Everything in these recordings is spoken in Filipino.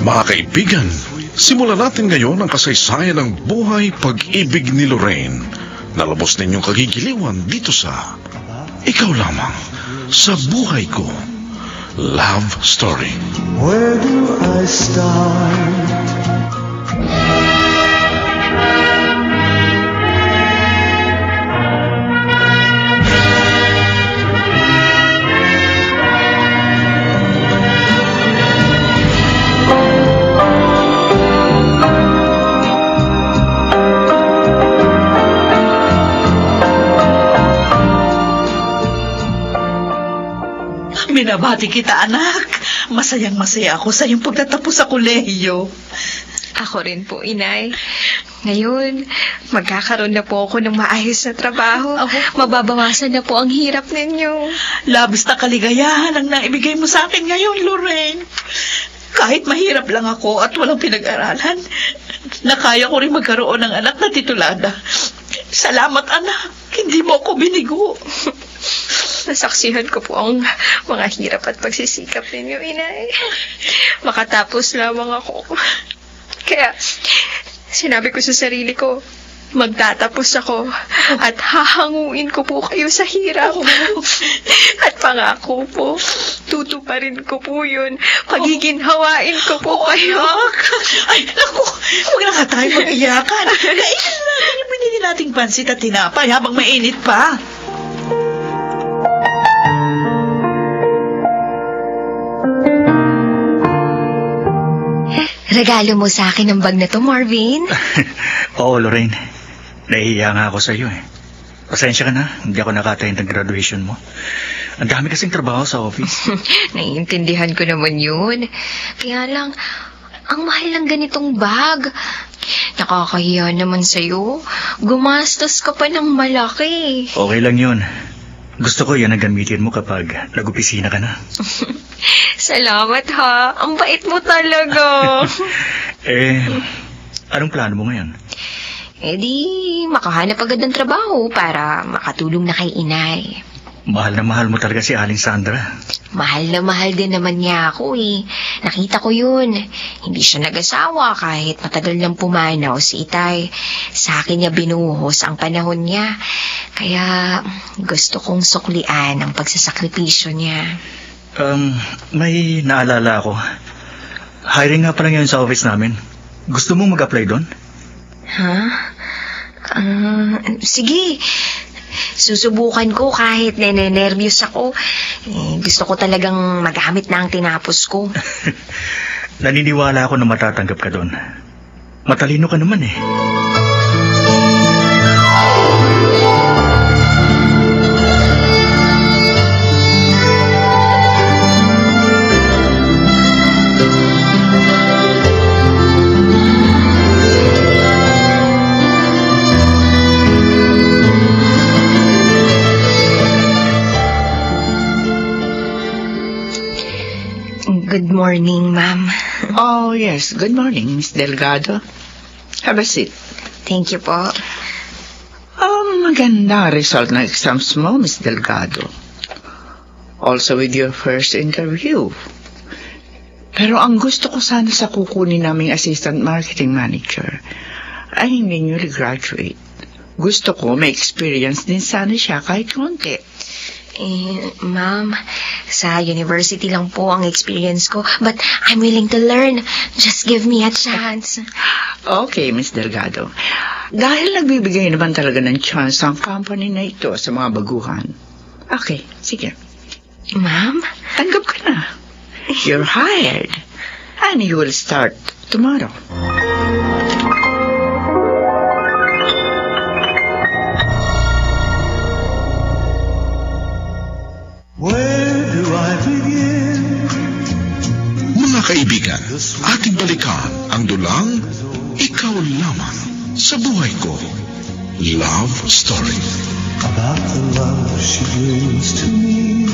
Mga kaibigan, simulan natin ngayon ang kasaysayan ng buhay pag-ibig ni Lorraine na lubos ninyong kagigiliwan dito sa Ikaw Lamang sa Buhay Ko Love Story. Where do I start? Binabati kita, anak. Masayang-masaya ako sa iyong pagtatapos sa kolehiyo. Ako rin po, Inay. Ngayon, magkakaroon na po ako ng maayos na trabaho. Mababawasan na po ang hirap ninyo. Labis na kaligayahan ang naibigay mo sa akin ngayon, Lorraine. Kahit mahirap lang ako at walang pinag-aralan, nakaya ko rin magkaroon ng anak na titulada. Salamat, anak. Hindi mo ako binigo. Nasaksihan ko po ang mga hirap at pagsisikap ninyo, Inay. Makatapos lamang ako. Kaya, sinabi ko sa sarili ko, magtatapos ako at hahanguin ko po kayo sa hirap. At pangako po, tutuparin ko po yun. Pagiginhawain ko po kayo. Ay, naku, huwag na nga tayo mag-iyakan. Kailan natin yung binili nating pansit at tinapay habang mainit pa. Regalo mo sa akin ang bag na to, Marvin? Oo, Lorraine. Nahihiya nga ako sa iyo eh. Pasensya ka na, hindi ako nakatayin ng graduation mo. Ang dami kasing trabaho sa office. Naiintindihan ko naman yun. Kaya lang, ang mahal ng ganitong bag. Nakakahiya naman sa'yo. Gumastos ka pa ng malaki. Okay lang yun. Gusto ko yan ang gamitin mo kapag nag-opisina ka na. Salamat ha. Ang bait mo talaga. Anong plano mo ngayon? Di makahanap agad ng trabaho para makatulong na kay Inay. Mahal na mahal mo talaga si Aling Sandra. Mahal na mahal din naman niya ako eh. Nakita ko yun. Hindi siya nag-asawa kahit matagal nang pumanaw si Itay. Sa akin niya binuhos ang panahon niya. Kaya gusto kong suklian ang pagsasakripisyo niya. May naalala ako. Hiring nga pala ngayon sa office namin. Gusto mong mag-apply doon? Ha? Sige. Susubukan ko kahit nene-nervyos ako. Gusto ko talagang magamit na ang tinapos ko. Naniniwala ako na matatanggap ka doon. Matalino ka naman eh. Good morning, ma'am. Oh, yes. Good morning, Miss Delgado. Have a seat. Thank you po. Maganda result ng exams mo, Miss Delgado. Also with your first interview. Pero ang gusto ko sana sa kukunin naming assistant marketing manager ay hindi newly graduate. Gusto ko may experience din sana siya kahit konti. Ma'am, sa university lang po ang experience ko, but I'm willing to learn. Just give me a chance. Okay, Miss Delgado. Dahil nagbibigay naman talaga ng chance ang company na ito sa mga baguhan. Okay, sige. Ma'am? Tanggap ka na. You're hired. And you will start tomorrow. Where do I begin? Mga kaibigan, ating balikan ang dulang Ikaw Lamang sa Buhay Ko Love Story. About the love she brings to me.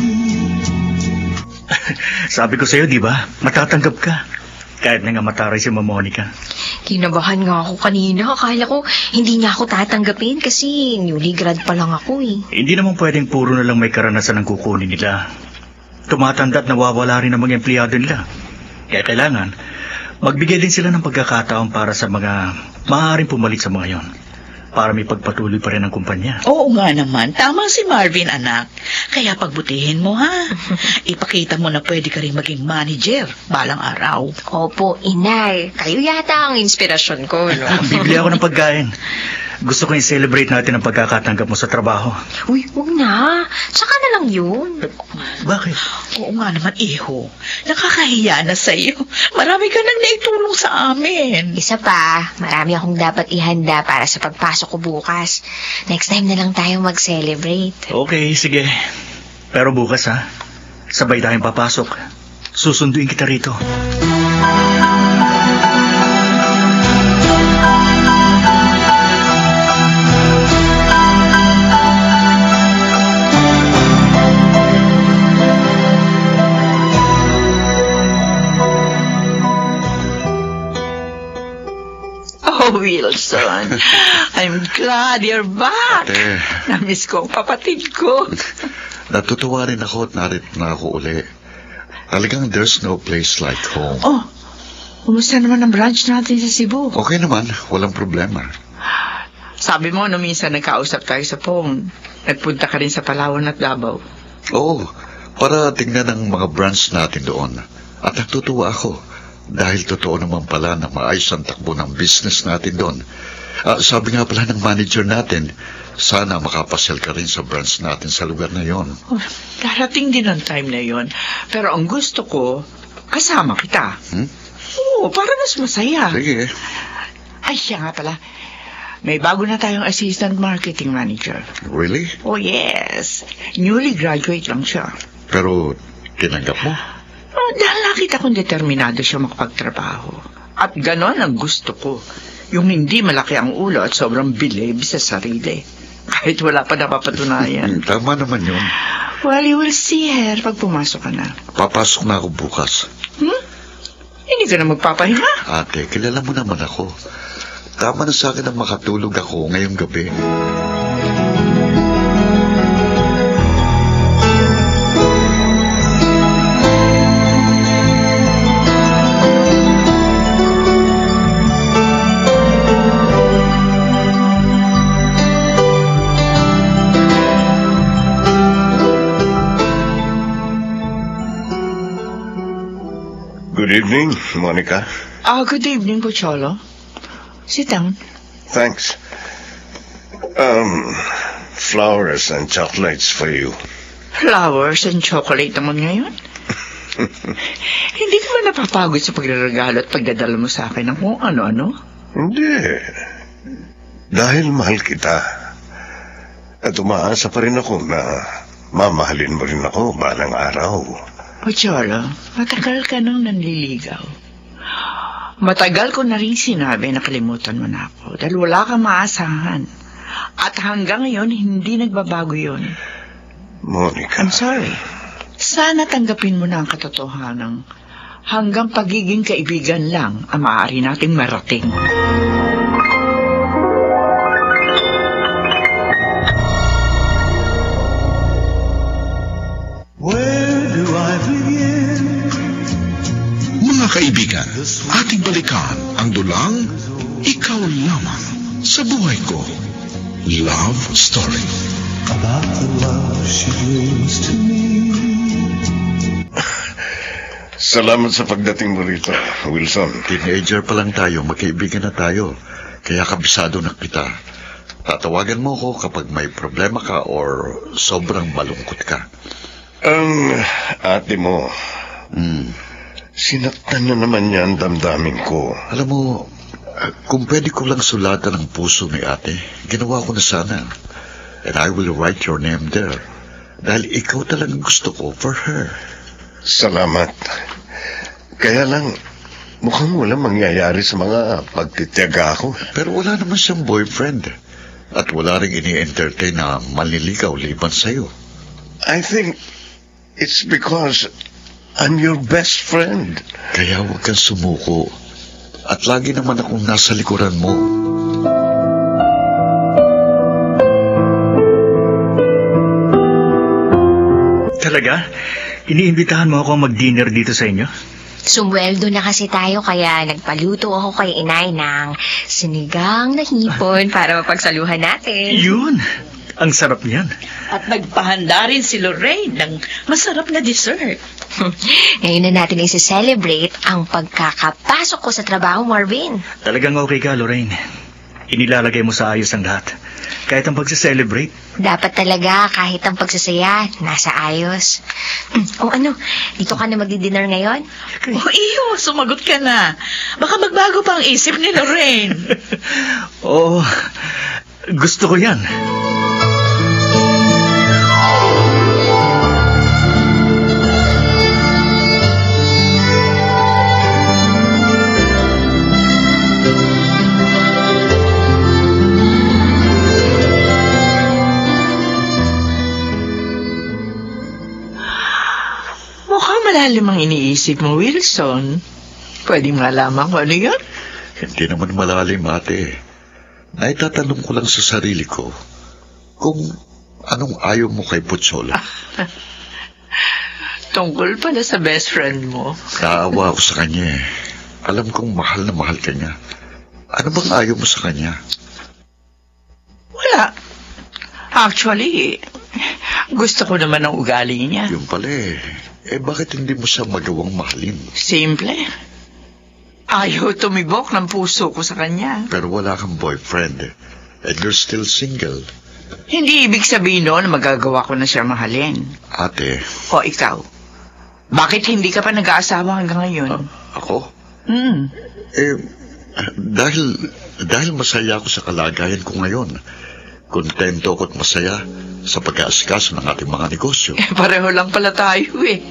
Sabi ko sa'yo, di ba? Matatanggap ka. Kahit na nga mataray si Ma'am Monica. Kinabahan nga ako kanina. Akala ko hindi niya ako tatanggapin kasi newly grad pa lang ako eh. Hindi naman pwedeng puro na lang may karanasan ang kukunin nila. Tumatanda at nawawala rin ang mga empleyado nila. Kaya kailangan, Magbigay din sila ng pagkakataon para sa mga maaaring pumalit sa mga yon, para may pagpatuloy pa rin ang kumpanya. Oo nga naman, tama si Marvin, anak. Kaya pagbutihin mo, ha? Ipakita mo na pwede ka rin maging manager balang araw. Opo, inay. Kayo yata ang inspirasyon ko, no? Bibili ako ng pagkain. Gusto ko i-celebrate natin ang pagkakatanggap mo sa trabaho. Uy, huwag na. Saka na lang yun. Bakit? Oo nga naman, iho. Nakakahiya na sa'yo. Marami ka nang naitulong sa amin. Isa pa, marami akong dapat ihanda para sa pagpasok ko bukas. Next time na lang tayo mag-celebrate. Okay, sige. Pero bukas, ha? Sabay tayong papasok. Susunduin kita rito. Oh, Wilson, I'm glad you're back. Ate. Namiss ko ang kapatid ko. Natutuwa rin ako at narito na ako uli. Talagang there's no place like home. Oh, kumusta naman ang branch natin sa Cebu? Okay naman, walang problema. Sabi mo, no, minsan nagkausap tayo sa phone. Nagpunta ka rin sa Palawan at Davao. Oo, para tingnan ang mga branch natin doon. At natutuwa ako. Dahil totoo naman pala na maayos ang takbo ng business natin doon. Sabi nga pala ng manager natin, sana makapasyal ka rin sa branch natin sa lugar na yon. Oh, darating din ang time na yon. Pero ang gusto ko, kasama kita. Oo, para mas masaya. Sige. Ay, siya nga pala. May bago na tayong assistant marketing manager. Really? Oh, yes. Newly graduate lang siya. Pero tinanggap mo? Dahil nakita kong determinado siya makapagtrabaho. At ganon ang gusto ko. Yung hindi malaki ang ulo at sobrang bilib sa sarili. Kahit wala pa napapatunayan. Tama naman yun. Well, you will see her pag pumasok ka na. Papasok na ako bukas. Hindi ka na magpapahinga. Ate, kilala mo naman ako. Tama na sa akin ang makatulog ako ngayong gabi. Good evening, Monica. Good evening, Pocholo. Sit down. Thanks. Flowers and chocolates for you. Flowers and chocolate naman ngayon? Hindi ka ba napapagod sa pagregalo at pagdadala mo sa akin ng kung ano-ano? Hindi. Dahil mahal kita. At umaasa pa rin ako na mamahalin mo rin ako balang araw. Pocholo, matagal ka nang nanliligaw. Matagal ko na rin sinabi na kalimutan mo na ako dahil wala kang maasahan. At hanggang ngayon, hindi nagbabago yun. Monica. I'm sorry. Sana tanggapin mo na ang katotohanan. Hanggang pagiging kaibigan lang ang maaari nating marating. Mga kaibigan, ating balikan ang dulang Ikaw Lamang sa Buhay Ko. Love Story. About the love she brings to me. Salamat sa pagdating mo rito, Wilson. Teenager pa lang tayo, magkaibigan na tayo. Kaya kabisado na kita. Tatawagan mo ko kapag may problema ka or sobrang malungkot ka. Ang ate mo, sinaktan na naman niya ang damdamin ko. Alam mo, kung pwede ko lang sulatan ang puso ni ate, ginawa ko na sana. And I will write your name there. Dahil ikaw talagang gusto ko for her. Salamat. Kaya lang, mukhang walang mangyayari sa mga pagtitiyaga ko. Pero wala naman siyang boyfriend. At wala rin ini-entertain na manliligaw liban sa'yo. I think it's because I'm your best friend. Kaya huwag kang sumuko. At lagi naman akong nasa likuran mo. Talaga? Iniimbitahan mo ako mag-dinner dito sa inyo? Sumweldo na kasi tayo kaya nagpaluto ako kay inay ng sinigang na hipon para mapagsaluhan natin. Yun! Ang sarap niyan. At nagpahanda rin si Lorraine ng masarap na dessert. Ngayon na natin isi-celebrate ang pagkakapasok ko sa trabaho, Marvin. Talagang okay ka, Lorraine. Inilalagay mo sa ayos ang lahat. Kahit ang pagsa-celebrate. Dapat talaga kahit ang pagsasaya, nasa ayos. O ano, dito ka na magdi-dinner ngayon? Oh, iyo, sumagot ka na. Baka magbago pa ang isip ni Lorraine. Oo, gusto ko yan. Malalim ang iniisip mo, Wilson. Pwede malaman ko ano yun? Hindi naman malalim, ate. Naitatanong ko lang sa sarili ko kung anong ayaw mo kay Putsola. Tungkol pala sa best friend mo. Naawa ako sa kanya eh. Alam kong mahal na mahal ka niya. Ano bang ayaw mo sa kanya? Wala. Actually, gusto ko naman ang ugali niya. Yung pala eh. Bakit hindi mo siya magawang mahalin? Simple. Ayaw tumibok ng puso ko sa kanya. Pero wala kang boyfriend eh. And you're still single. Hindi ibig sabihin noon na magagawa ko na siya mahalin. Ate. O ikaw, bakit hindi ka pa nag-aasawa hanggang ngayon? Ako? Hmm. Dahil masaya ako sa kalagayan ko ngayon. Kontento ako at masaya sa pag-aasikaso ng ating mga negosyo. Pareho lang pala tayo eh.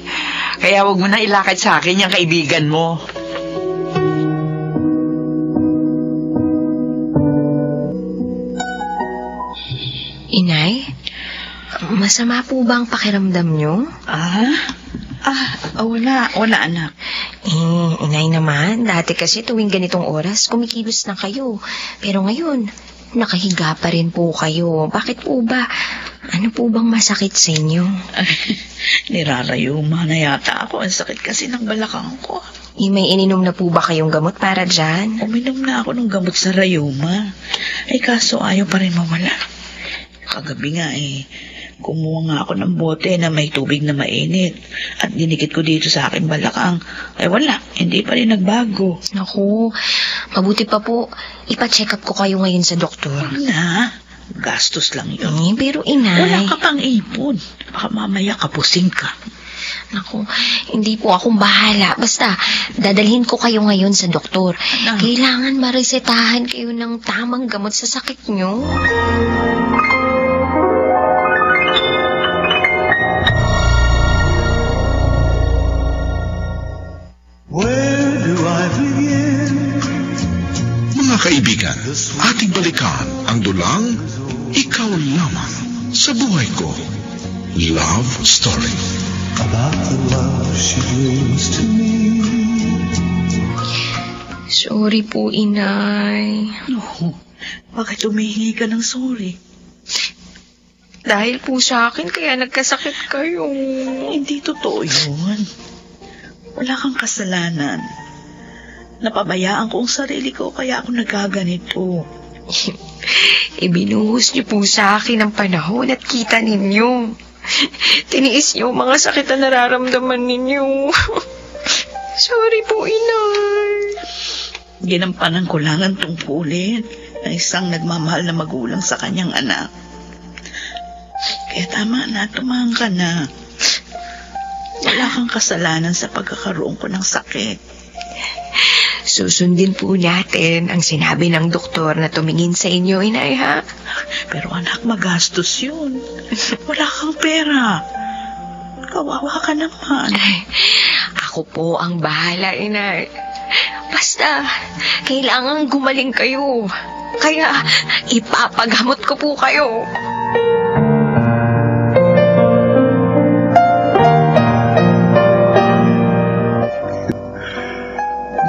Kaya wag mo na ilakad sa akin yung kaibigan mo. Inay, masama po ba ang pakiramdam niyo? Wala anak. Inay naman, dati kasi tuwing ganitong oras, kumikilos na kayo. Pero ngayon, nakahiga pa rin po kayo. Bakit po ba? Ano po bang masakit sa inyo? Nirarayuma na yata ako. Ang sakit kasi ng balakang ko. May ininom na po ba kayong gamot para dyan? Uminom na ako ng gamot sa rayuma. Kaso ayaw pa rin mawala. Kagabi nga kumuha nga ako ng bote na may tubig na mainit at dinikit ko dito sa aking balakang. Wala, hindi pa rin nagbago. Naku, mabuti pa po. Ipa-check up ko kayo ngayon sa doktor. Na, gastos lang yun. Pero inay... Wala ka pang ipon. Baka mamaya kapusing ka. Naku, hindi po akong bahala. Basta, dadalhin ko kayo ngayon sa doktor. Kailangan maresetahan kayo ng tamang gamot sa sakit nyo. Where do I begin? Mga kaibigan, ating balikan ang dulang Ikaw Lamang sa Buhay Ko. Love Story. About the love she brings to me. Sorry po, inay. Bakit humihingi ka ng sorry? Dahil po sa akin, kaya nagkasakit kayo. Hindi totoo yun. Wala kang kasalanan. Napabayaan ko ang sarili ko, kaya ako nagkaganito. Ibinuhos niyo po sa akin ang panahon at kita ninyo. Tiniis niyo mga sakit na nararamdaman ninyo. Sorry po, inay. Ginampanan ko lang ang tungkulin ng isang nagmamahal na magulang sa kanyang anak. Kaya tama na, tumahang ka na. Wala kang kasalanan sa pagkakaroon ko ng sakit. Susundin po natin ang sinabi ng doktor na tumingin sa inyo, inay, ha? Pero anak, magastos yun. Wala kang pera. Kawawa ka naman. Ako po ang bahala, inay. Basta, kailangan gumaling kayo. Kaya, ipapagamot ko po kayo.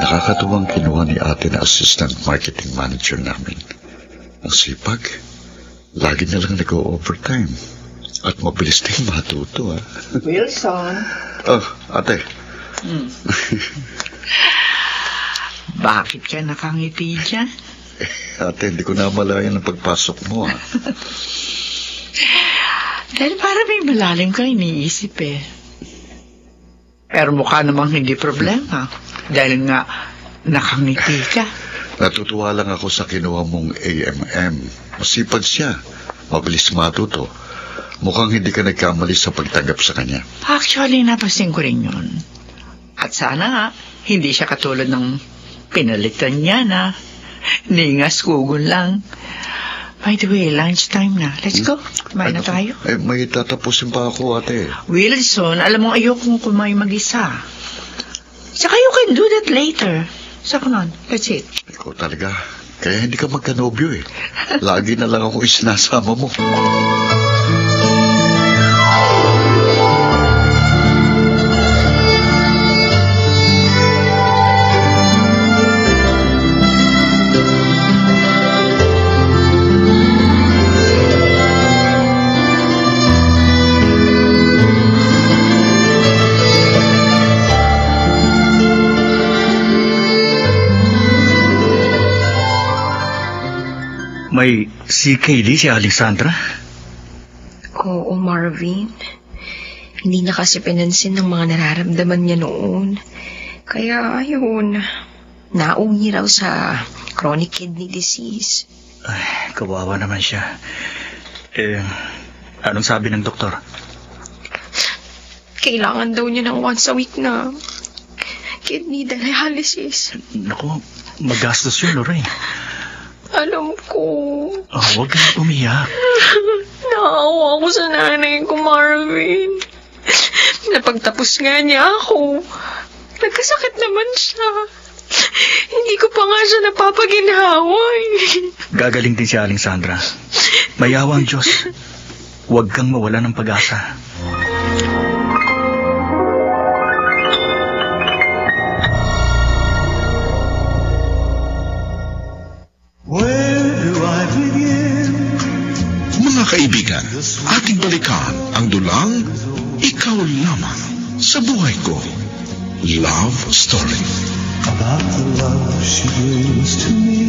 Nakakatuwang kinuha ni ate na assistant marketing manager namin. Ang sipag, lagi na lang nag-o-overtime. At mabilis din matuto, ha? Wilson. Oh, ate. Bakit ka nakangiti dyan? Ate, hindi ko namalayan ang pagpasok mo. Dahil para may malalim kang iniisip eh. Pero mukha namang hindi problema. Dahil nga nakangiti ka. Natutuwa lang ako sa kinuha mong AMM. Masipag siya. Mabilis matuto. Mukhang hindi ka nagkamali sa pagtanggap sa kanya. Actually, napasin ko rin yun. At sana nga, hindi siya katulad ng pinalitan niya na ningas kugon lang. By the way, lunchtime na. Let's go. Kumain na tayo. May tatapusin pa ako, ate. Wilson, alam mo ayokong kumain mag-isa. Saka you can do that later. Saka nun, that's it. Ikaw talaga. Kaya hindi ka magkanobyo eh. Lagi na lang ako isinasama mo. May CKD si Alexandra? Oo, Marvin. Hindi na kasi pinansin ng mga nararamdaman niya noon. Kaya, ayun, nauwi raw sa chronic kidney disease. Ay, kawawa naman siya. Anong sabi ng doktor? Kailangan daw niya ng once a week na kidney dialysis. Naku, magastos yun, Lorraine. Alam ko. Huwag ka na umiyak. Naawa ako sa nanay ko, Marvin. Napagtapos nga niya ako. Nagkasakit naman siya. Hindi ko pa nga siya napapaginhawa. Gagaling din si Alexandra. Mayawa ang Diyos. Huwag kang mawala ng pag-asa. Mga kaibigan, ating balikan ang dulang Ikaw Lamang sa Buhay Ko. Love Story. About the love she brings to me.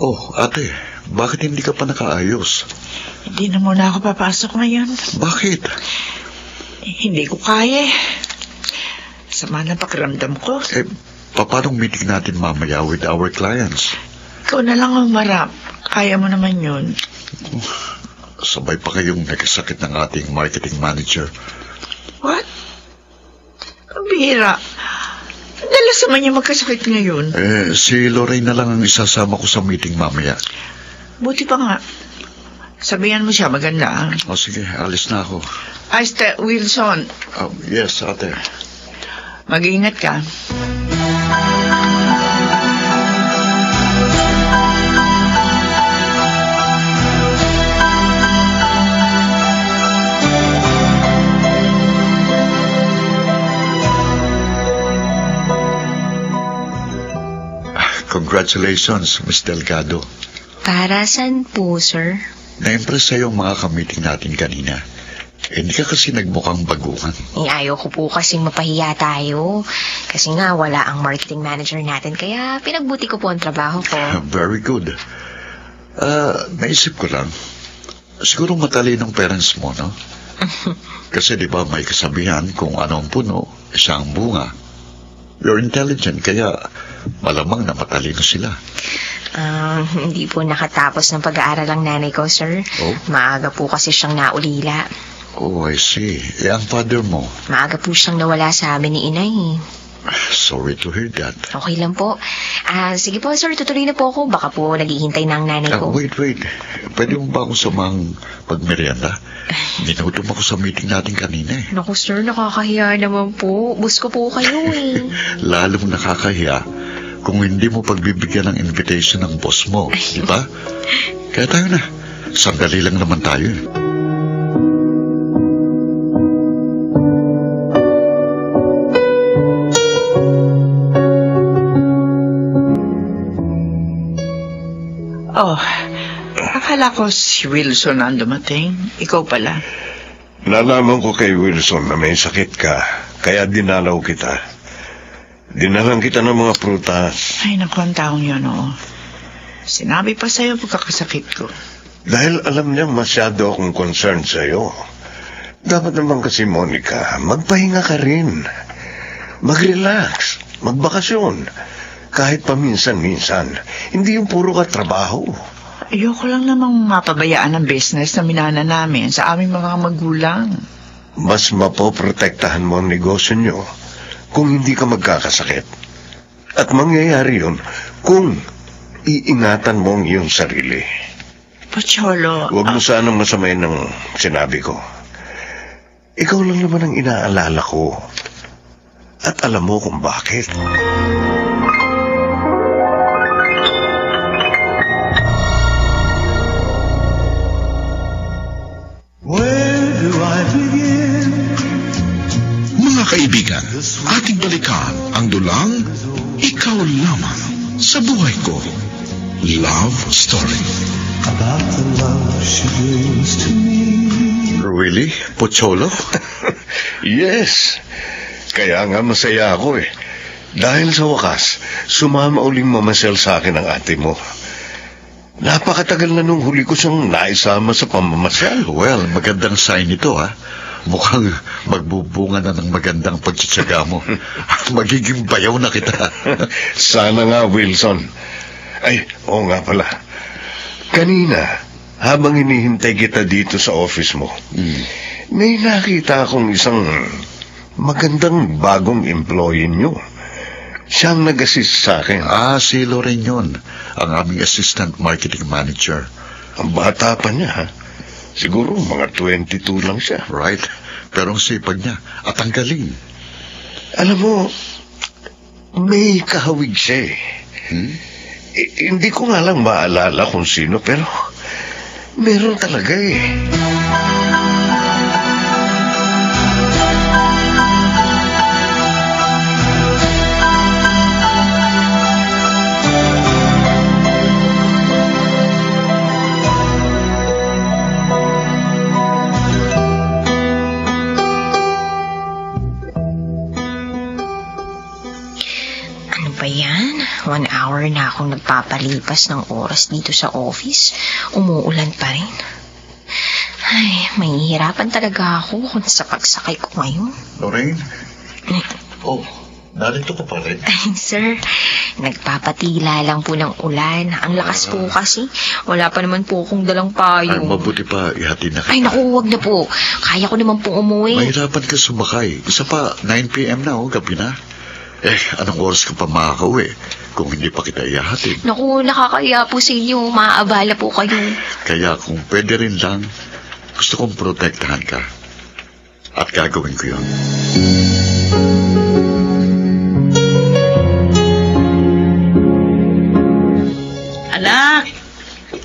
Oh, ate, bakit hindi ka pa nakaayos? Hindi na muna ako papasok ngayon. Bakit? Hindi ko kaya. Sama na pakiramdam ko. Paano meeting natin mamaya with our clients? Ikaw na lang umarap. Kaya mo naman yun. Sabay pa kayong nagkasakit ng ating marketing manager. What? Ang bihira. Dalas naman niya magkasakit ngayon. Si Lorraine na lang ang isasama ko sa meeting mamaya. Buti pa nga. Sabihan mo siya, maganda. O sige, alis na ako. Wilson. Yes, ate. Mag-iingat ka. Congratulations, Miss Delgado. Para saan po, sir? Na-impress sa'yo ang mga kamiting natin kanina. Hindi ka kasi nagmukhang baguhan. Ayaw ko po kasing mapahiya tayo. Kasi nga, wala ang marketing manager natin. Kaya pinagbuti ko po ang trabaho ko. Very good. Naisip ko lang. Siguro matalinong parents mo, no? Kasi di ba may kasabihan kung ano ang puno, siya ang bunga. You're intelligent, kaya malamang na matalino sila. Hindi po nakatapos ng pag-aaral ang nanay ko, sir. Oh? Maaga po kasi siyang naulila. Oh, I see. Ang father mo? Maaga po siyang nawala sa amin ni inay. Sorry to hear that. Okay lang po. Sige po, sir, tutuloy na po ako. Baka po naghihintay na ang nanay ko. Wait. Pwede mo ba akong samang pagmerienda? Ginutom ako sa meeting natin kanina eh. Naku, sir, nakakahiya naman po. Bus ko po kayo eh. Lalong nakakahiya kung hindi mo pagbibigyan ng invitation ng boss mo, di ba? Kaya tayo na. Sandali lang naman tayo eh. Oh, akala ko si Wilson ang dumating. Ikaw pala. Nalaman ko kay Wilson na may sakit ka. Kaya dinalaw kita. Dinalan kita ng mga prutas. Ay, naku, ang taong yun, oo. Sinabi pa sa'yo pagkakasakit ko. Dahil alam niya masyado akong concerned sa'yo. Dapat naman kasi, Monica, magpahinga ka rin. Mag-relax, magbakasyon. Kahit paminsan-minsan, hindi yung puro ka trabaho. Ayoko lang namang mapabayaan ang business na minana namin sa aming mga magulang. Mas mapoprotektahan mo ang negosyo nyo kung hindi ka magkakasakit. At mangyayari yun kung iingatan mo ang iyong sarili. Pocholo, Huwag mo sanang masamayin ng sinabi ko. Ikaw lang naman ang inaalala ko. At alam mo kung bakit. Where do I begin? Mga kaibigan, ating balikan ang dulang Ikaw Lamang sa Buhay Ko. Love Story. About the love she brings to me. Really? Pocholo? Yes. Kaya nga masaya ako eh. Dahil sa wakas, sumama uling mamasyal sa akin ang ate mo. Napakatagal na nung huli ko siyang naisama sa pamamasyal. Well, magandang sign ito, ha? Mukhang magbubunga na ng magandang pagtsatsaga mo. Magiging bayaw na kita. Sana nga, Wilson. Ay, oo nga pala. Kanina, habang hinihintay kita dito sa office mo, may nakita akong isang magandang bagong employee nyo. Siyang nag-assist sa akin. Si Lorraine yun, ang aming assistant marketing manager. Ang bata pa niya, ha? Siguro mga 22 lang siya. Right? Pero ang sipag niya at ang galing. Alam mo, may kahawig siya eh. Hindi ko nga lang maalala kung sino, pero meron talaga eh. Ba yan? 1 hour na akong nagpapalipas ng oras dito sa office. Umuulan pa rin. Ay, mahihirapan talaga ako kung sa pagsakay ko ngayon. Lorraine? Oh, narito ka pa rin. Ay, sir, nagpapatila lang po ng ulan. Ang lakas po kasi. Wala pa naman po akong dalang Ay, payong. mabuti pa, ihatid na kita. Ay, naku, wag na po. Kaya ko naman pong umuwi. Mahirapan ka sumakay. Isa pa, 9 p.m. na, gabi na. Anong oras ka pa makakauwi kung hindi pa kita ihahatid? Naku, nakakaya po sa inyo. Maaabala po kayo. Kaya kung pwede rin lang, gusto kong protektahan ka. At gagawin ko yun. Anak,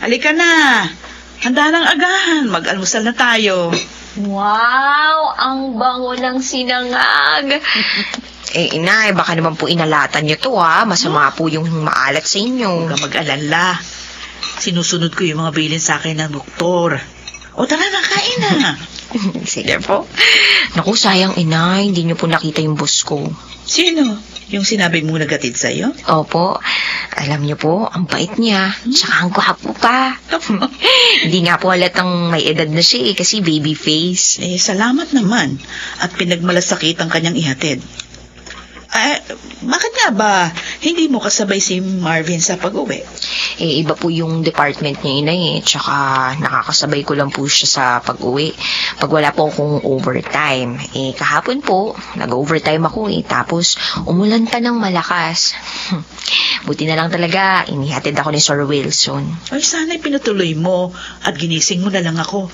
halika na. Handa ng agahan. Mag-almusal na tayo. Wow, ang bango ng sinangag. Inay, baka naman po inalatan niyo to, ha? Masama po yung maalat sa inyo. Huwag ka mag-alala. Sinusunod ko yung mga bilin sa akin ng doktor. O tara na, kain na. Sige po. Naku, sayang, inay. Hindi niyo po nakita yung boss ko. Sino? Yung sinabi mo nagatid sa'yo? Opo. Alam niyo po, ang bait niya. Tsaka ang gwapo pa. Hindi nga po halatang may edad na siya kasi baby face. Salamat naman. At pinagmalasakit ang kanyang ihatid. Bakit nga ba hindi mo kasabay si Marvin sa pag-uwi? Iba po yung department niya, inay, Tsaka nakakasabay ko lang po siya sa pag-uwi. Pag wala po akong overtime. Kahapon po, nag-overtime ako Tapos umulan pa ng malakas. Buti na lang talaga, inihatid ako ni Sir Wilson. Ay, sana'y pinutuloy mo at ginising mo na lang ako.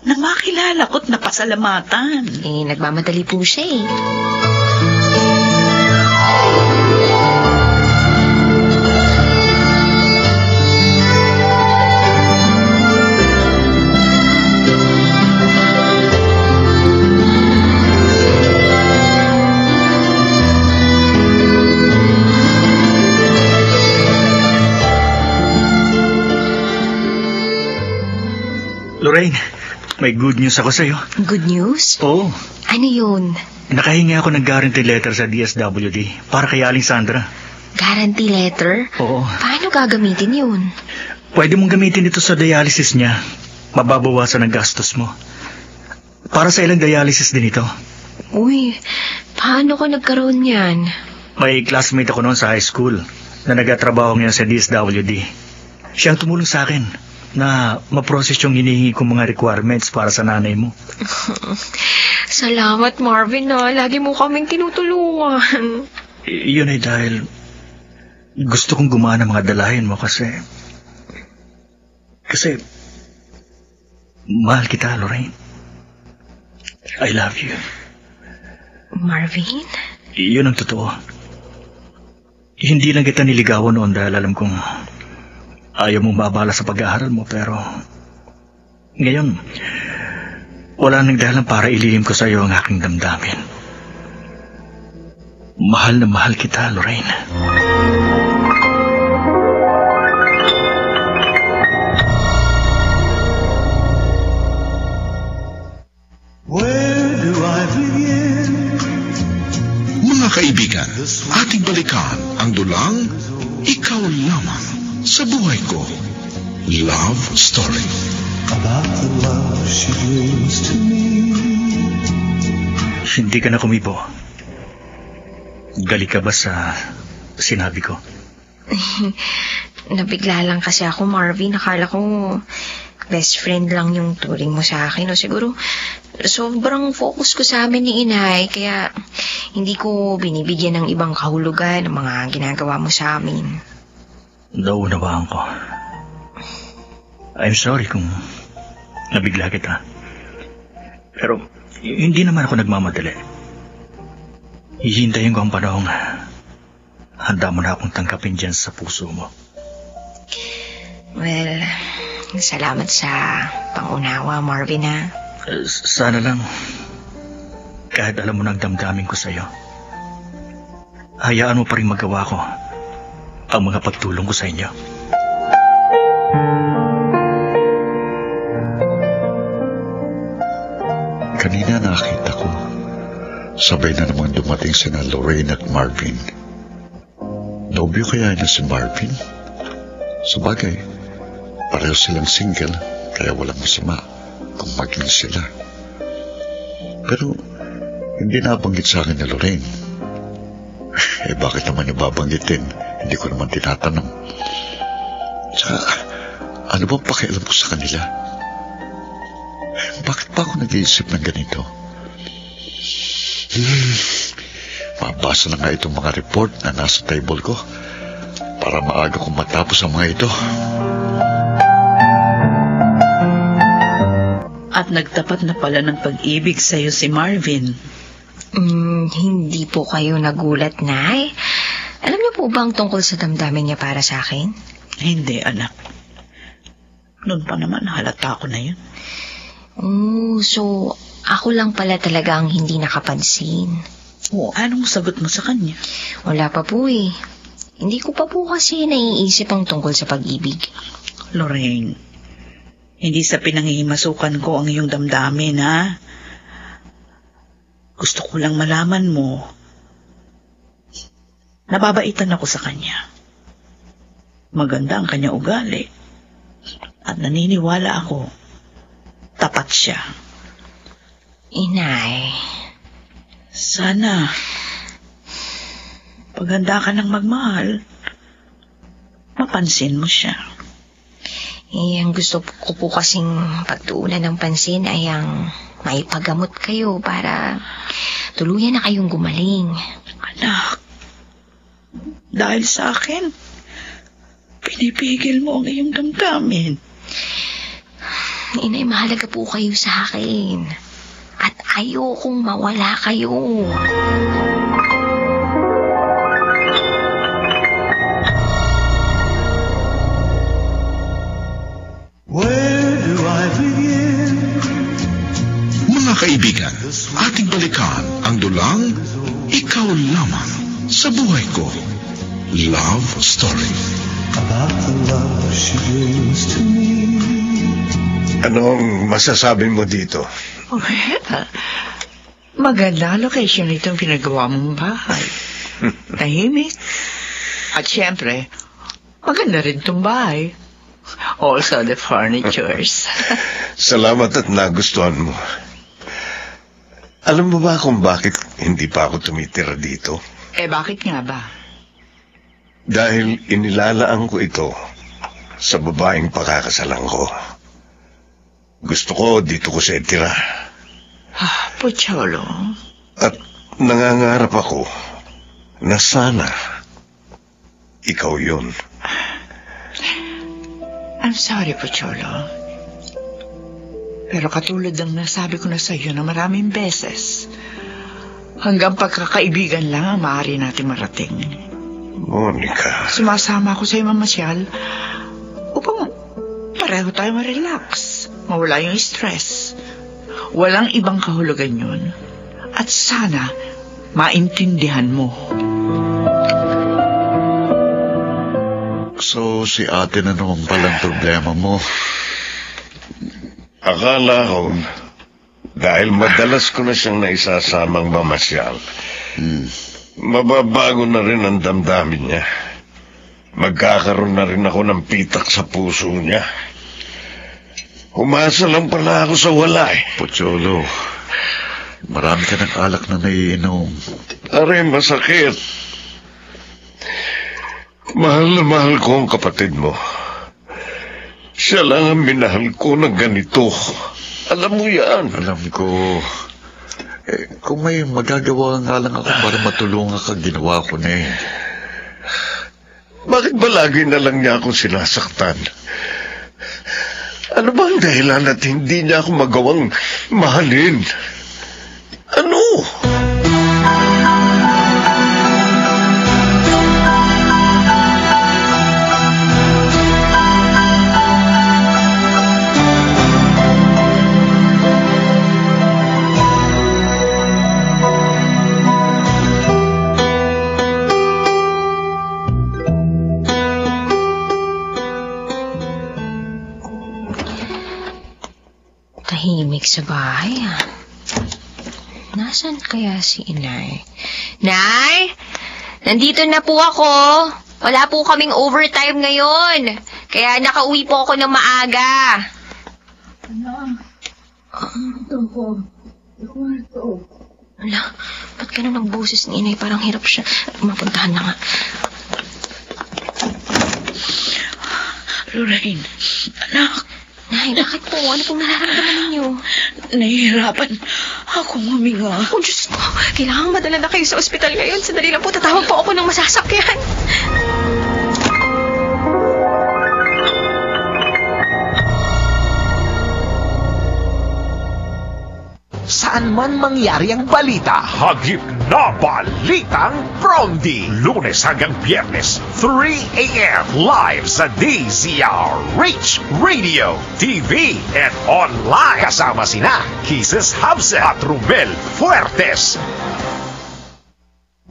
Nang makilala ko't napasalamatan. Nagmamadali po siya Lorraine, may good news ako sa'yo. Good news? Oo. Ano yun? Nakahingi ako ng guarantee letter sa DSWD para kay Aling Sandra. Guarantee letter? Oo. Paano gagamitin yun? Pwede mong gamitin ito sa dialysis niya. Mababawasan ang gastos mo. Para sa ilang dialysis din ito. Uy, paano ko nagkaroon yan? May classmate ako noon sa high school na nagtatrabaho ngayon sa DSWD. Siya ang tumulong sa akin na ma-process yung hinihingi kong mga requirements para sa nanay mo. Salamat, Marvin, na lagi mo kaming tinutulungan. Yun ay dahil gusto kong gumana mga dalahin mo kasi mahal kita, Lorraine. I love you. Marvin? Yun ang totoo. Hindi lang kita niligawan noon dahil alam kong ayaw mong mabala sa pag-aaral mo, pero ngayon, wala nang dahilan para ilihim ko sa iyo ang aking damdamin. Mahal na mahal kita, Lorraine. Where do I begin? Mga kaibigan, ating balikan ang dulang Ikaw Lamang sa Buhay Ko. Love Story. About the love she brings to me. Hindi ka na kumibo. Gali ka ba sa sinabi ko? Nabigla lang kasi ako, Marvin. Akala ko best friend lang yung turing mo sa akin. O siguro, sobrang focus ko sa amin ni Inay. Kaya hindi ko binibigyan ng ibang kahulugan ng mga ginagawa mo sa amin. Naunawaan ko. I'm sorry kung nabigla kita. Pero hindi naman ako nagmamadali. Hihintayin ko ang panahong handa mo na akong tangkapin dyan sa puso mo. Well, salamat sa pangunawa, Marvin, ha? Sana lang, kahit alam mo na ang damdamin ko sa'yo, hayaan mo pa rin magawa ko ang mga pagtulong ko sa inyo. Kanina nakita ko, sabay na namang dumating sina Lorraine at Marvin. Nobyo kaya niya si Marvin? Sabagay, pareho silang single, kaya walang masama kung maging sila. Pero hindi nabanggit sa akin ni Lorraine. Bakit naman niya babanggitin? Hindi ko naman tinatanong. Tsaka, ano bang pakialam ko sa kanila? Bakit pa ako nag-iisip ng ganito? Mabasa na nga itong mga report na nasa table ko para maaga kong matapos ang mga ito. At nagtapat na pala ng pag-ibig sa'yo si Marvin. Hindi po kayo nagulat, Nay. Alam niyo po ba ang tungkol sa damdamin niya para sa akin? Hindi, anak. Noon pa naman, halata ko na yun. So ako lang pala talaga ang hindi nakapansin. Anong sagot mo sa kanya? Wala pa po eh. Hindi ko pa po kasi naiisip ang tungkol sa pag-ibig. Lorraine, hindi sa pinangihimasukan ko ang iyong damdamin, ha? Gusto ko lang malaman mo. Nababaitan ako sa kanya. Maganda ang kanya ugali. At naniniwala ako, tapat siya. Inay. Sana, paghanda ka ng magmahal, mapansin mo siya. Ang gusto ko po kasing pagtuunan ng pansin ay ang maipagamot kayo para tuluyan na kayong gumaling. Anak, dahil sa akin, pinipigil mo ang iyong damdamin. Inay, mahalaga po kayo sa akin. At ayokong mawala kayo. Where do I begin? Mga kaibigan, ating balikan ang dulang Ikaw Lamang sa Buhay Ko. Love Story. About the love she brings to me. Anong masasabi mo dito? Well, Maganda location itong pinagawa mong bahay. Tahimik. At syempre, maganda rin itong bahay. Also the furnitures. Salamat at nagustuhan mo. Alam mo ba kung bakit hindi pa ako tumitira dito? Bakit nga ba? Dahil inilalaan ko ito sa babaeng pakakasalan ko. Gusto ko dito ko siya itira. Pocholo. At nangangarap ako na sana ikaw yun. I'm sorry, Pocholo. Pero katulad ng nasabi ko na sa iyo na maraming beses, hanggang pagkakaibigan lang ang maaari natin marating. Monica. Sumasama ako sa iyo mamasyal upang pareho tayo ma-relax, mawala yung stress. Walang ibang kahulugan yun. At sana maintindihan mo. So, si ate na naman palang problema mo. Akala ko, dahil madalas ko na siyang naisasamang mamasyal, mababago na rin ang damdamin niya. Magkakaroon na rin ako ng pitak sa puso niya. Umasa lang pala ako sa wala eh. Pocholo, marami ka ng alak na naiinom. Aray, masakit. Mahal na mahal ko ang kapatid mo. Siya lang ang minahal ko ng ganito. Alam mo yan. Alam ko. Kung may magagawa nga lang ako para matulungan ka, ginawa ko na eh. Bakit ba lagi na lang niya akong sinasaktan? Ano ba ang dahilan at hindi niya ako magawang mahalin? Ano? Tahimik sa bahay, Nasaan kaya si Inay? Nay! Nandito na po ako. Wala po kaming overtime ngayon. Kaya nakauwi po ako ng maaga. Ito po. Wala, ba't ganun ang boses ni Inay? Parang hirap siya. Mapuntahan na nga. Lorraine, anak. Nay, bakit po? Ano pong nararamdaman ninyo? Nahihirapan akong huminga. Oh, Diyos ko. Kailangan madala na kayo sa ospital ngayon. Sandali lang po, tatawag po ako ng masasakyan. Saan man mangyari ang balita, hagip na Balitang Promdi. Lunes hanggang Biyernes, 3 a.m. live sa DZRH Radio, TV, and online. Kasama sina Kisses Habsen at Rumel Fuertes.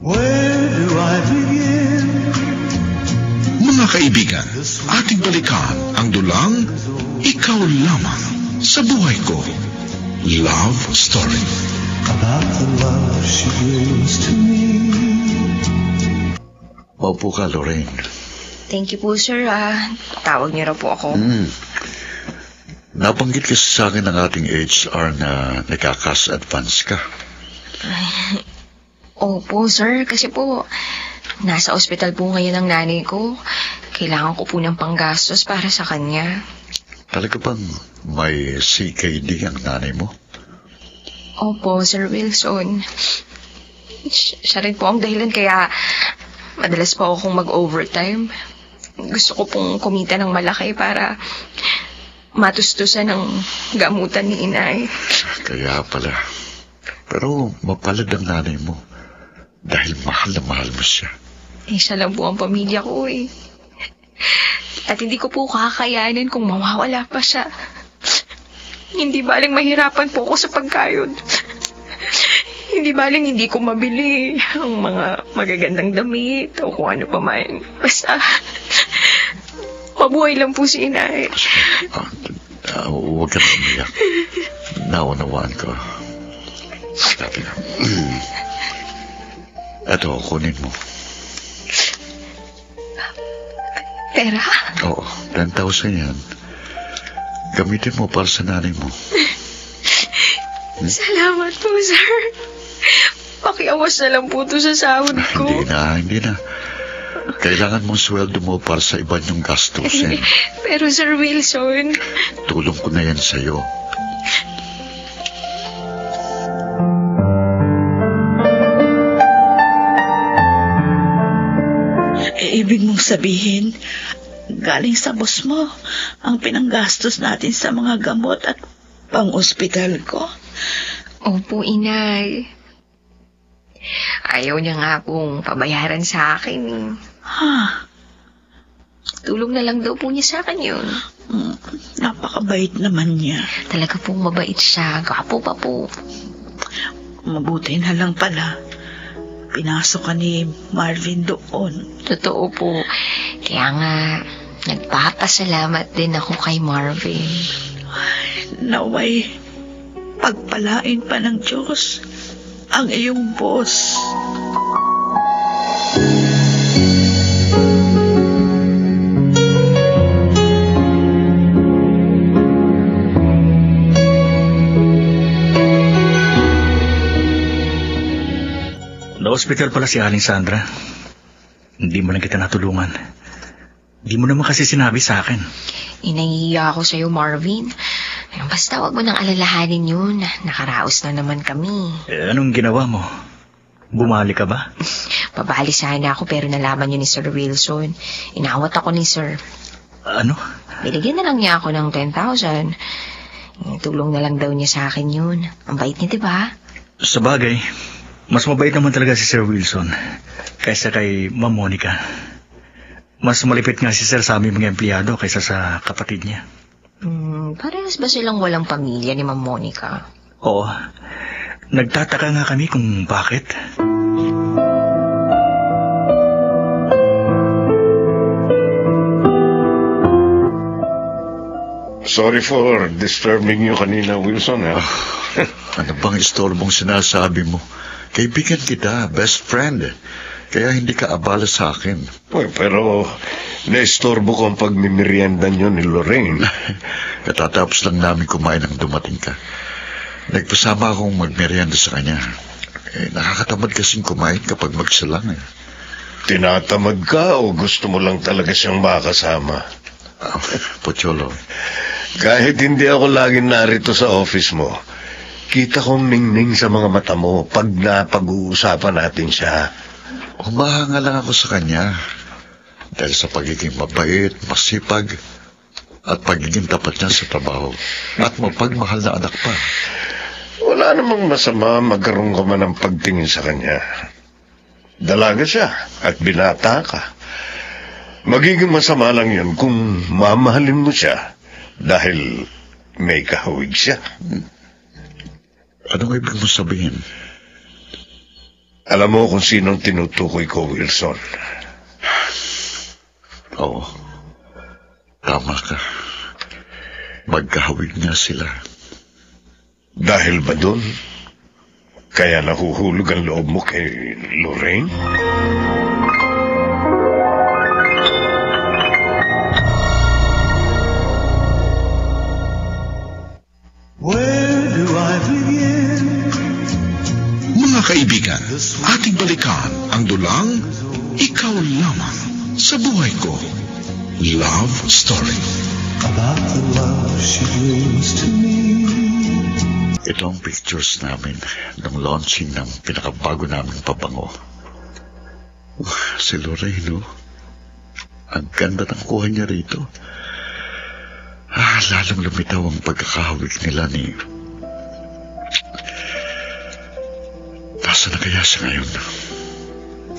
Where do I begin? Mga kaibigan, ating balikan ang dulang Ikaw Lamang sa Buhay Ko. Love Story. About the love she brings to me. Maupo ka, Lorraine. Thank you po, sir. Tawag niyo raw po ako. Nabanggit kasi sa akin ng ating HR na nagkakas advance ka. Opo, sir. Kasi po, nasa ospital po ngayon ang nanay ko. Kailangan ko po ng panggastos para sa kanya. Talaga bang may CKD ang nanay mo? Opo, Sir Wilson. Siya rin po ang dahilan kaya madalas po akong mag-overtime. Gusto ko pong kumita ng malaki para matustusan ng gamutan ni Inay. Kaya pala. Pero mapalad ang nanay mo dahil mahal na mahal mo siya. Siya lang po ang pamilya ko eh. At hindi ko po kakayanin kung mawawala pa siya. Hindi baling mahirapan po ako sa pagkayod. Hindi baling hindi ko mabili ang mga magagandang damit o kung ano pa man. Basta, mabuhay lang po si Inay. Huwag ka na umiyak. Naunawaan ko. Sabi na. Ito, kunin mo. Pera? Oo, 10,000 yan. Gamitin mo para sa nanay mo. Salamat po, sir. Pakiawas na lang po ito sa sahod ko. Hindi na. Kailangan mong sweldo mo para sa iba niyong gastusin. Pero Sir Wilson... Tulong ko na yan sa'yo. Ibig mong sabihin, galing sa boss mo ang pinanggastos natin sa mga gamot at pang-ospital ko? Opo, inay. Ayaw niya nga pong pabayaran sa akin. Tulong na lang daw po niya sa akin yun. Napakabait naman niya. Talaga pong mabait siya. Gwapo pa po. Mabuti na lang pala. Pinasok ka ni Marvin doon. Totoo po. Kaya nga, nagpapasalamat din ako kay Marvin. Naway, pagpalain pa ng Diyos ang iyong boss. Na-hospital pala si Aling Sandra. Hindi mo lang kita natulungan. Hindi mo naman kasi sinabi sa akin. Inahiya ako sa'yo, Marvin. Basta wag mo nang alalahanin yun. Nakaraos na naman kami. Anong ginawa mo? Bumali ka ba? Pabali sana ako pero nalaman niyo ni Sir Wilson. Inawat ako ni Sir. Ano? Binigyan na lang niya ako ng 10,000. Tulong na lang daw niya sa akin yun. Ang bait niya, diba? Sa bagay, mas mabait naman talaga si Sir Wilson kaysa kay Ma'am Monica. Mas malipit nga si Sir sa aming mga empleyado kaysa sa kapatid niya. Parehas ba silang walang pamilya ni Ma'am Monica? Oo. Nagtataka nga kami kung bakit. Sorry for disturbing you kanina, Wilson. Ano bang istorbong sinasabi mo? Kaibigan kita, best friend. Kaya hindi ka abala sa akin. Pero naistorbo ko ang pagmimerienda nyo ni Lorraine. Katatapos lang namin kumain nang dumating ka. Nagpasama akong magmerienda sa kanya. Nakakatamad kasing kumain kapag magsalang. Tinatamad ka o gusto mo lang talaga siyang makasama? Pocholo. Kahit hindi ako laging narito sa office mo, kita kong ningning sa mga mata mo pag napag-uusapan natin siya. Humahanga lang ako sa kanya dahil sa pagiging mabait, masipag, at pagiging tapat niya sa trabaho at mapagmahal na anak pa. Wala namang masama magkaroon ka man ng pagtingin sa kanya. Dalaga siya at binata ka. Magiging masama lang yun kung mamahalin mo siya dahil may kahawig siya. Anong ibig mo sabihin? Alam mo kung sinong tinutukoy ko, Wilson. Oo. Tama ka. Magkahawig nga sila. Dahil ba dun? Kaya nahuhulog ang loob mo kay Lorraine? Where do I begin? Mga kaibigan, ating balikan ang dulang Ikaw Lamang sa Buhay Ko. Love Story. About the love she brings to me. Ito ang pictures namin nung launching ng pinakabago naming pabango. Si Lorraine, no? Ang ganda ng kuha niya rito. Lalong lumitaw ang pagkakahawig nila ni... Nasaan na kaya siya ngayon?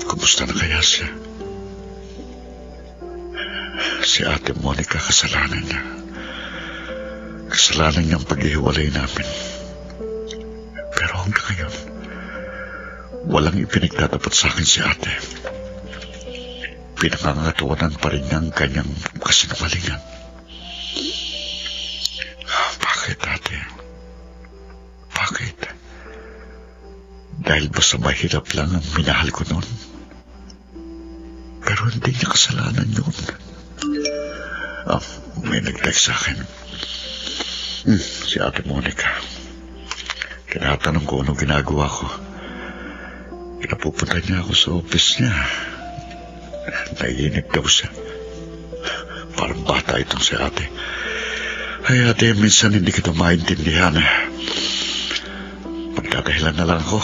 Kumusta na kaya siya? Si Ate Monica, kasalanan niya. Kasalanan niyang paghihiwalay namin. Pero hanggang ngayon, walang ipinagtatapat sa akin si Ate. Pinangangatawanan pa rin niya ang kanyang kasinungalingan. Bakit, Ate? Bakit? Dahil basta mahirap lang ang minahal ko noon. Pero hindi niya kasalanan yun. May nag-text sa akin. Si Ate Monica. Tinatanong ko anong ginagawa ko. Pinapupunta niya ako sa office niya. Naiinip daw siya. Parang bata itong si ate. Ay ate, minsan hindi kita maintindihan. Magdadahilan na lang ako.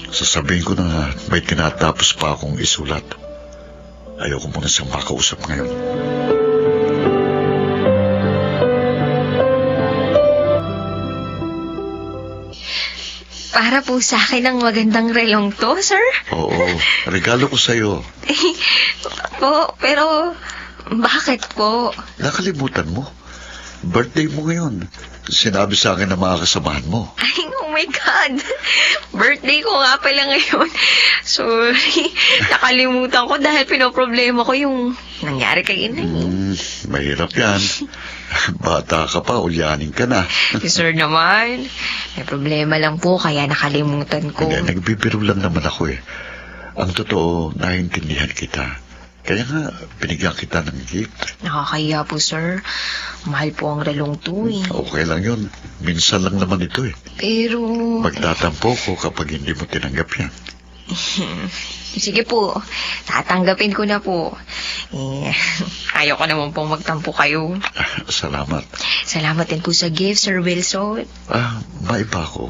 Sasabihin ko na may tinatapos pa akong isulat. Ayoko muna siyang makausap ngayon. Para po sa akin ang magandang relong to, sir. Oo, regalo ko sa'yo. Pero bakit po? Nakalimutan mo. Birthday mo ngayon. Sinabi sa akin ng mga kasamahan mo. Ay, oh my God. Birthday ko nga pala ngayon. Sorry. Nakalimutan ko dahil pinoproblema ko yung nangyari kay Inay. Mahirap yan. Bata ka pa, ulyanin ka na. Sir naman, may problema lang po kaya nakalimutan ko. Hindi, nagbibiro lang naman ako eh. Ang totoo, naiintindihan kita. Kaya nga, binigyan kita ng gift. Nakakaya po, sir. Mahal po ang relong to eh. Okay lang yun. Minsan lang naman ito eh. Pero... Magtatampo ko kapag hindi mo tinanggap yan. Sige po, tatanggapin ko na po. Ayaw ko naman pong magtampo kayo. Salamat. Salamat din po sa gift, Sir Wilson. Maiba ko.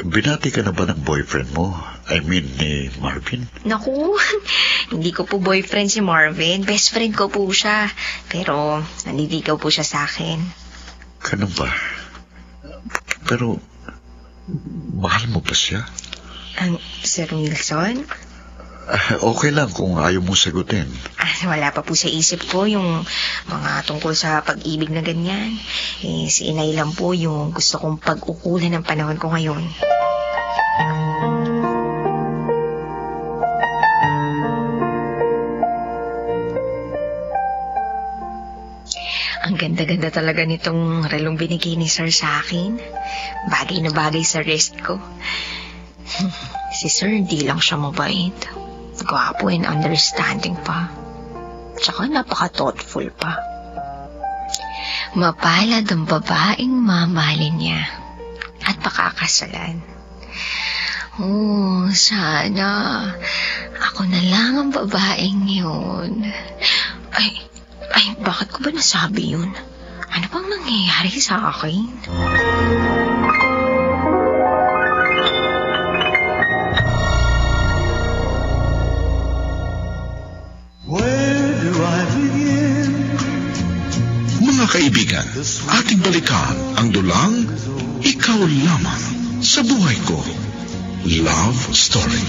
Binati ka na ba ng boyfriend mo? I mean, ni Marvin? Naku, hindi ko po boyfriend si Marvin. Best friend ko po siya. Pero, nanliligaw po siya sa akin. Ganun ba? Pero, mahal mo ba siya? Sir Wilson? Okay lang kung ayaw mo sagutin. Wala pa po sa isip ko yung mga tungkol sa pag-ibig na ganyan. Si Inay lang po yung gusto kong pag-ukulan ng panahon ko ngayon. Ang ganda-ganda talaga nitong relong binigay ni Sir sa akin. Bagay na bagay sa wrist ko. Si Sir hindi lang siya mabait. Gwapo and understanding pa. Tsaka napaka-thoughtful pa. Mapalad ang babaeng mamahalin niya at pakakasalan. Sana ako na lang ang babaeng yun. Ay, bakit ko ba nasabi yun? Ano bang nangyayari sa akin? Mga kaibigan, ating balikan ang dulang Ikaw Lamang sa Buhay Ko. Love Story.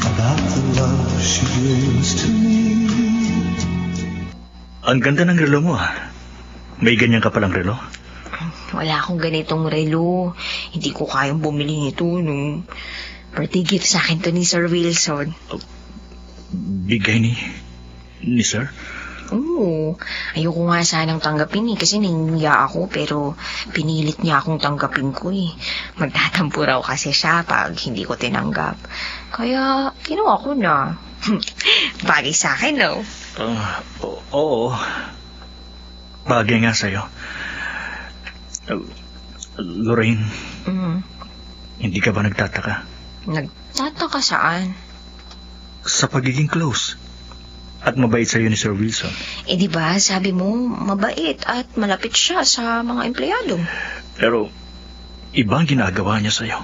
About the love she gives to me. Ang ganda ng relo mo May ganyan ka palang relo? Wala akong ganitong relo. Hindi ko kayang bumili nito nung birthday gift sa akin to ni Sir Wilson. Bigay ni Sir? Oo. Ayoko nga sanang tanggapin kasi nahihiya ako pero pinilit niya akong tanggapin ko eh. Magtatampo raw kasi siya pag hindi ko tinanggap. Kaya ginawa ko na. Bagay sa akin, no? Oo. Bagay nga sa'yo. Lorraine, hindi ka ba nagtataka? Nagtataka saan? Sa pagiging close. At mabait sa'yo ni Sir Wilson. Di ba, sabi mo, mabait at malapit siya sa mga empleyado. Pero, ibang ginagawa niya sa'yo.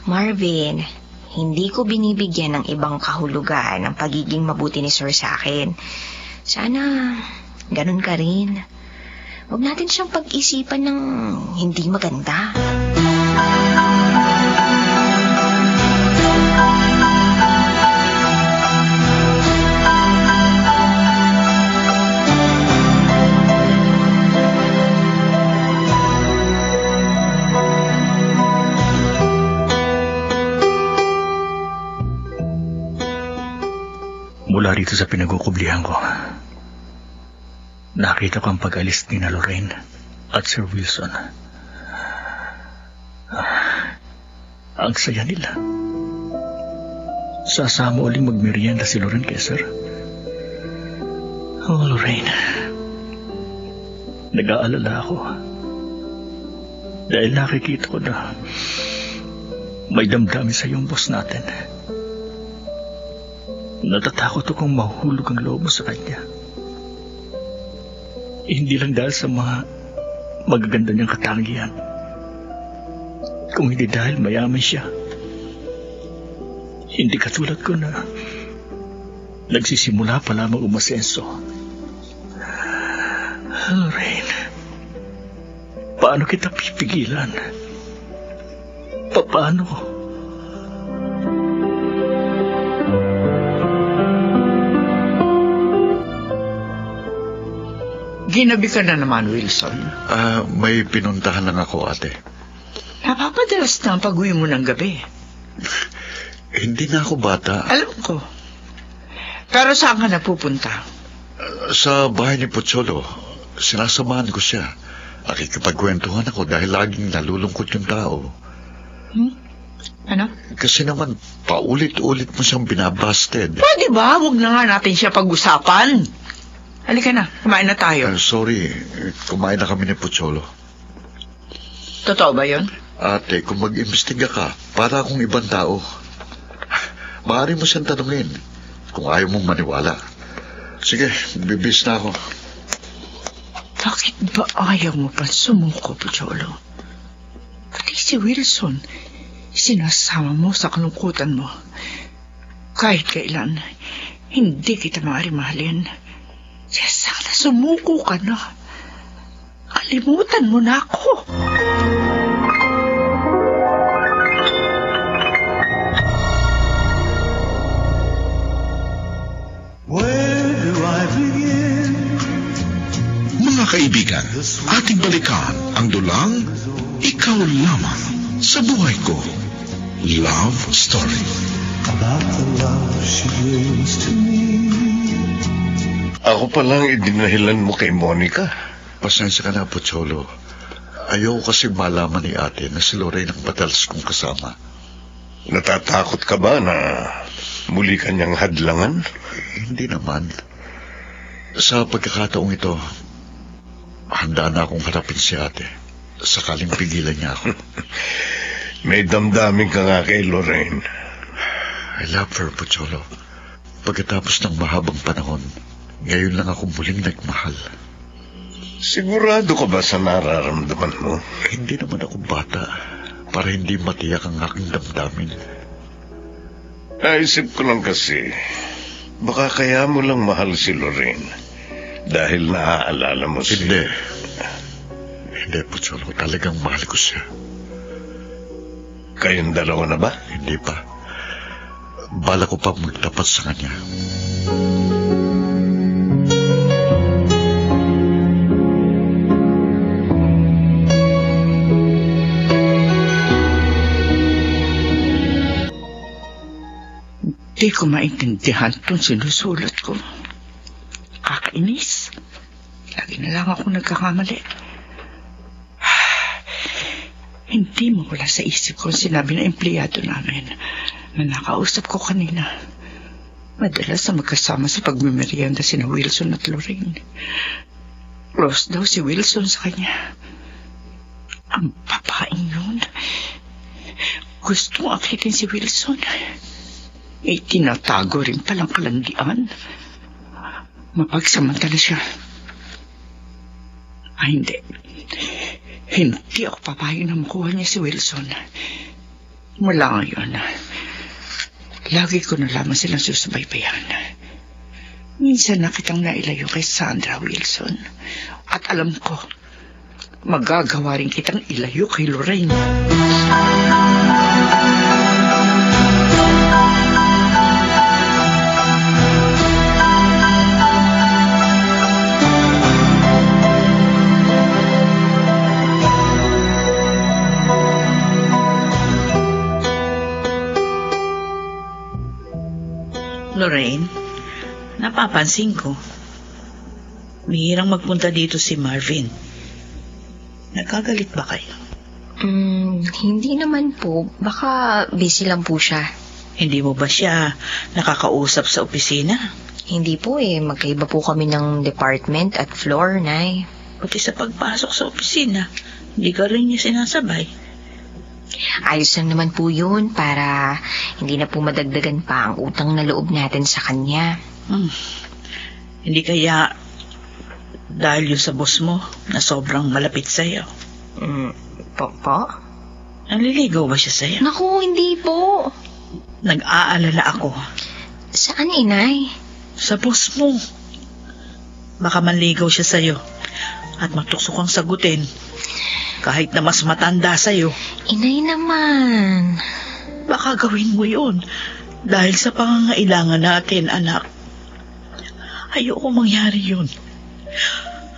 Marvin, hindi ko binibigyan ng ibang kahulugan ang pagiging mabuti ni Sir sa akin. Sana, ganun ka rin. Huwag natin siyang pag-isipan ng hindi maganda. Mula rito sa pinagkukublihan ko, nakita ko ang pag-alis ni na Lorraine at Sir Wilson. Ang saya nila. sasama uling magmerienda si Lorraine kay Sir. Oh, Lorraine. Nag-aalala ako. Dahil nakikita ko na may damdamin sa iyong boss natin. Natatakot akong mahulog ang loob mo sa kanya. Hindi lang dahil sa mga magaganda niyang katangian, kung hindi dahil mayaman siya. Hindi katulad ko na nagsisimula pa lamang umasenso. Lorraine, paano kita pipigilan? Paano? Ginabi ka na naman, Wilson. May pinuntahan lang ako, ate. Napapadalas na ang pag-uwi mo ng gabi. Hindi na ako bata. Alam ko. Pero saan ka napupunta? Sa bahay ni Pocholo. Sinasamahan ko siya. Nakikipagkwentuhan ako dahil laging nalulungkot yung tao. Ano? Kasi naman, paulit-ulit mo siyang binabasted. Pwede ba? Huwag na nga natin siya pag-usapan. Halika na, kumain na tayo. Sorry, kumain na kami ni Pocholo. Totoo ba yun? Ate, kung mag-imbestiga ka, para akong ibang tao. Maaari mo siyang tanungin kung ayaw mong maniwala. Sige, bibis na ako. Bakit ba ayaw mo pa sumuko, Pocholo? Pati si Wilson, sinasama mo sa kalungkutan mo. Kahit kailan, hindi kita maaari mahalin. Kaya sana sumuko ka na. Kalimutan mo na ako. Mga kaibigan, ating balikan ang dulang Ikaw Lamang sa Buhay Ko. Love Story. About the love she brings to me. Ako palang idinahilan mo kay Monica. Pasensya ka na, Pocholo. Ayaw kasi malaman ni ate na si Lorraine ang madalas kong kasama. Natatakot ka ba na muli kanyang hadlangan? Hindi naman. Sa pagkakataong ito, handa na akong harapin si ate. Sakaling pigilan niya ako. May damdamin ka nga kay Lorraine. I love her, Pocholo. Pagkatapos ng mahabang panahon, ngayon lang ako muling nagmahal. Sigurado ka ba sa nararamdaman mo? Hindi naman ako bata para hindi matiyak ang aking damdamin. Naisip ko lang kasi, baka kaya mo lang mahal si Lorraine dahil naaalala mo siya. Hindi. Hindi, Pocholo. Talagang mahal ko siya. Kayong dalawa na ba? Hindi pa. Bala ko pa magtapat sa kanya. Hindi ko maintindihan itong sinusulat ko. Kakainis. Lagi na lang ako nagkakamali. Hindi mo wala sa isip ko sinabi ng empleyado namin na nakausap ko kanina. Madalas na magkasama sa pagmimerienda sina Wilson at Lorraine. Close daw si Wilson sa kanya. Ang babaeng yun. Gustong akitin si Wilson. May tinatago rin palang kalandian. Mapagsamantala siya. Ay, hindi. Hindi ako papayag na makuha niya si Wilson. Mula ngayon, lagi ko na lamang silang susubaybayan. Minsan na kitang nailayo kay Sandra, Wilson. At alam ko, magagawa rin kitang ilayo kay Lorraine. Lorraine, napapansin ko. Bihirang magpunta dito si Marvin. Nagkagalit ba kayo? Hindi naman po. Baka busy lang po siya. Hindi mo ba siya nakakausap sa opisina? Hindi po magkaiba po kami ng department at floor, Nay. Pati sa pagpasok sa opisina, hindi ka rin niya sinasabay. Ayos lang naman po yun para hindi na po madagdagan pa ang utang na loob natin sa kanya. Hindi kaya dahil yun sa boss mo na sobrang malapit sa'yo? Po? Naliligaw ba siya sa'yo? Naku, hindi po. Nag-aalala ako. Saan, Inay? Sa boss mo. Baka manligaw siya sa'yo at magtukso kang sagutin kahit na mas matanda sa'yo. Inay naman. Baka gawin mo yun dahil sa pangangailangan natin, anak. Ayoko mangyari yun.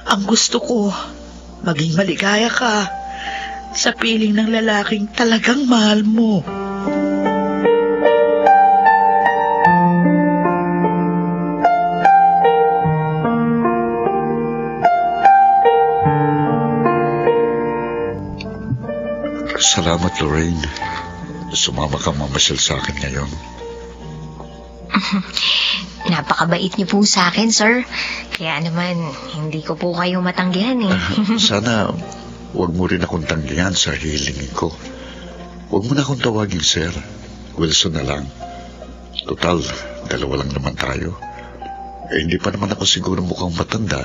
Ang gusto ko, maging maligaya ka sa piling ng lalaking talagang mahal mo. Salamat, Lorraine. Sumama kang mamasyal sa akin ngayon. Napakabait niyo po sa akin, sir. Kaya naman, hindi ko po kayo matanggihan Sana huwag mo rin akong tanggihan sa hilingin ko. Huwag mo na akong tawagin, sir. Wilson na lang. Total, dalawa lang naman tayo. Hindi pa naman ako siguro mukhang matanda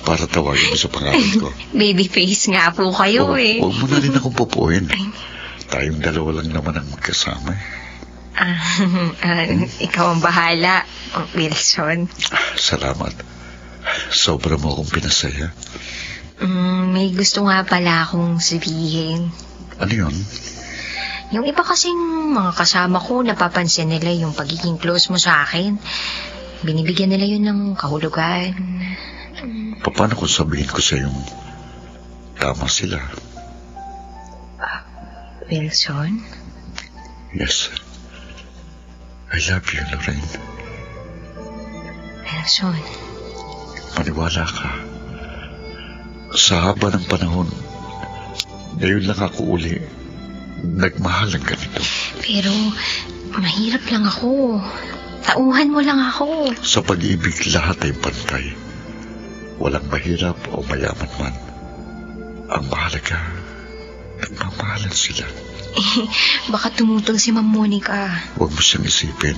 para tawagin mo sa pangalan ko. Babyface nga po kayo Huwag mo na rin akong pupuin. Tayong dalawa lang naman ang magkasama. Ikaw ang bahala, Wilson. Salamat. Sobra mo akong pinasaya. May gusto nga pala akong sabihin. Ano yun? Yung iba kasing mga kasama ko, napapansin nila yung pagiging close mo sa akin. Binibigyan nila yun ng kahulugan. Paano kung sabihin ko sa yung tama sila? Wilson? Yes. I love you, Lorraine. Wilson? Maniwala ka. Sa haba ng panahon, ngayon lang ako uli nagmahal ng ganito. Pero mahirap lang ako. Tauhan mo lang ako. Sa pag-ibig, lahat ay pantay. Walang mahirap o mayaman man. Ang mahalaga, nagmamahalan sila. Baka tumutol si Ma'am Monica. Huwag mo siyang isipin.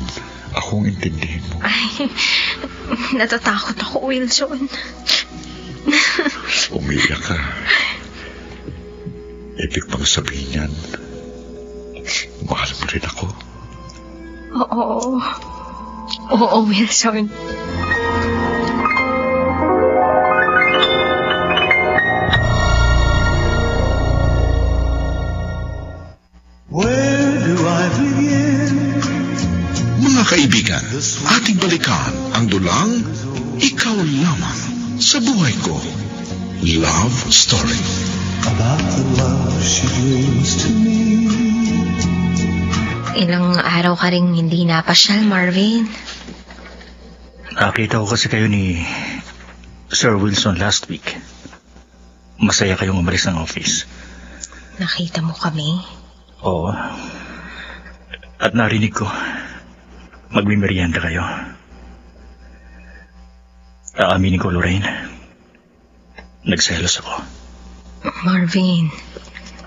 Akong intindihin mo. Ay, natatakot ako, Wilson. Umiyak ka. Ibig bang sabihin yan? Mahal mo rin ako? Oo, Wilson. Where do I begin? Mga kaibigan, ating balikan ang dulang Ikaw Lamang sa Buhay Ko. Love Story. About the love she brings to me. Ilang araw ka rin hindi napasyal, Marvin. Nakita ko kasi kayo ni Sir Wilson last week. Masaya kayong umalis ng office. Nakita mo kami? Oo. At narinig ko, magmimerienda kayo. Aaminin ko, Lorraine. Nagselos ako. Marvin.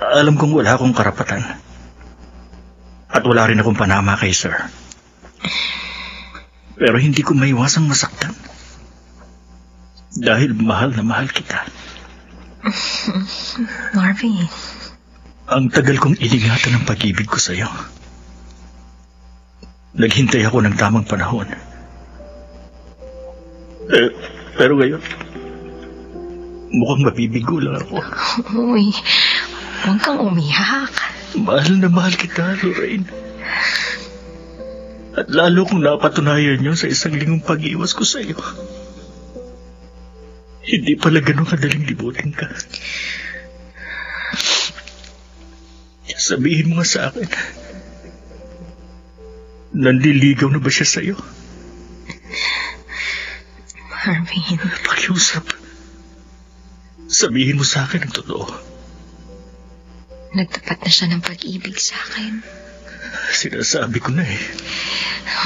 Alam kong wala akong karapatan. At wala rin akong panama kay Sir. Pero hindi ko maiwasang masaktan. Dahil mahal na mahal kita. Marvin. Ang tagal kong iningatan ng pag-ibig ko sa'yo. Naghintay ako ng tamang panahon. Pero ngayon, mukhang mabibigo lang ako. Uy, huwag kang umiyak. Mahal na mahal kita, Lorraine. At lalo kung napatunayan niyo sa isang linggong pag-iwas ko sa iyo. Hindi pala ganun kadaling libutin ka. Sabihin mo nga sa akin, nandiligaw na ba siya sa iyo? Marvin. Pakiusap. Sabihin mo sa akin ang totoo. Nagtapat na siya ng pag-ibig sa akin. Sinasabi ko na eh.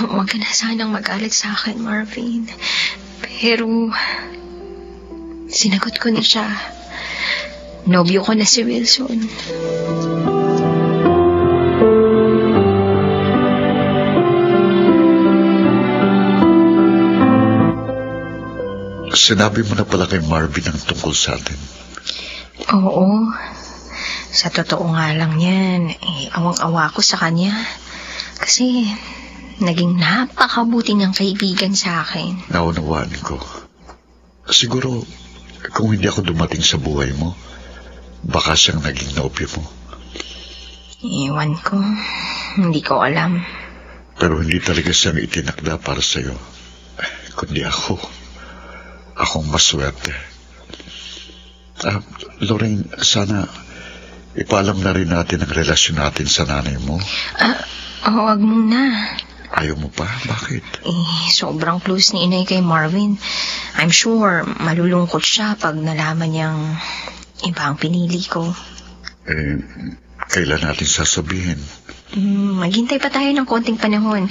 Huwag ka na sanang magalit sa akin, Marvin. Pero, sinagot ko na siya. Nobyo ko na si Wilson. Sinabi mo na pala kay Marvin ang tungkol sa atin. Oo. Sa totoo nga lang yan, awang-awa ko sa kanya. Kasi, naging napakabuti niyang kaibigan sa akin. Naunawaan ko. Siguro, kung hindi ako dumating sa buhay mo, baka siyang naging nobyo mo. Iwan ko. Hindi ko alam. Pero hindi talaga siyang itinakda para sa'yo. Kundi ako. Akong maswerte. Lorraine, sana ipaalam na rin natin ang relasyon natin sa nanay mo. Huwag muna. Ayaw mo pa? Bakit? Sobrang close ni inay kay Marvin. I'm sure malulungkot siya pag nalaman niyang iba ang pinili ko. Kailan natin sasabihin? Maghintay pa tayo ng konting panahon.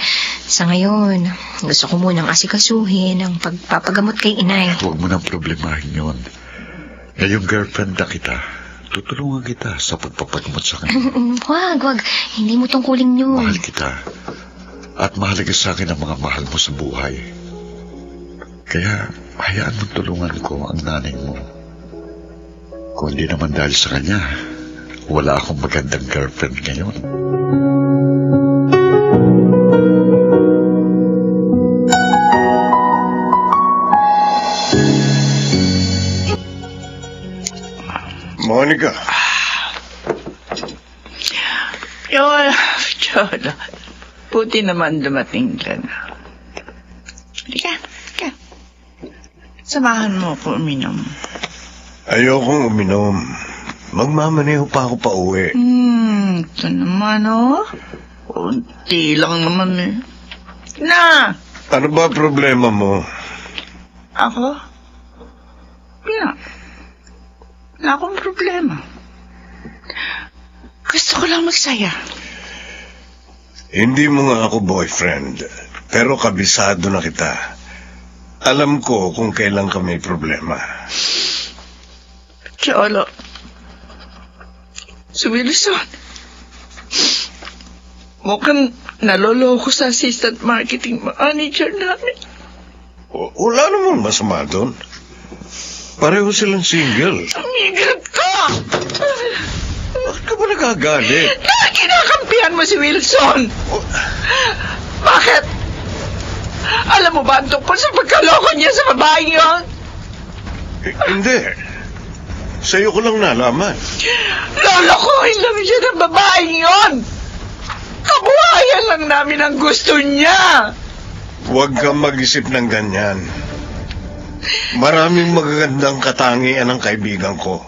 Sa ngayon, gusto ko munang asikasuhin ang pagpapagamot kay inay. Huwag mo nang problemahin yun. Ngayong girlfriend na kita, tutulungan kita sa pagpapagamot sa kanya. Wag. Hindi mo tungkulin yun. Mahal kita. At mahalaga sa akin ang mga mahal mo sa buhay. Kaya, hayaan mong tulungan ko ang nanay mo. Kung hindi naman dahil sa kanya, wala akong magandang girlfriend ngayon. Monica. Chola. Buti naman dumating ka na. Halika. Samahan mo ako uminom. Ayokong uminom. Magmamaneho pa ako pa uwi. Ito naman, Kunti lang naman eh. Na! Ano ba problema mo? Ako? Wala akong problema. Gusto ko lang magsaya. Hindi mo nga ako boyfriend, pero kabisado na kita. Alam ko kung kailan ka may problema. Cholo. Si Wilson. Mukhang naloloko sa assistant marketing manager namin. Wala namang masama doon. Pareho silang single. Tumigil ka! Bakit ka ba nagagalit? Kinakampihan mo si Wilson! Bakit? Alam mo ba ang tungkol sa pagkaloko niya sa babaeng yun? Hindi. Sa'yo ko lang nalaman. Lolokohin lang siya ng babaeng yun! Kabuhayan lang namin ang gusto niya! Huwag kang mag-isip ng ganyan. Maraming magagandang katangian ng kaibigan ko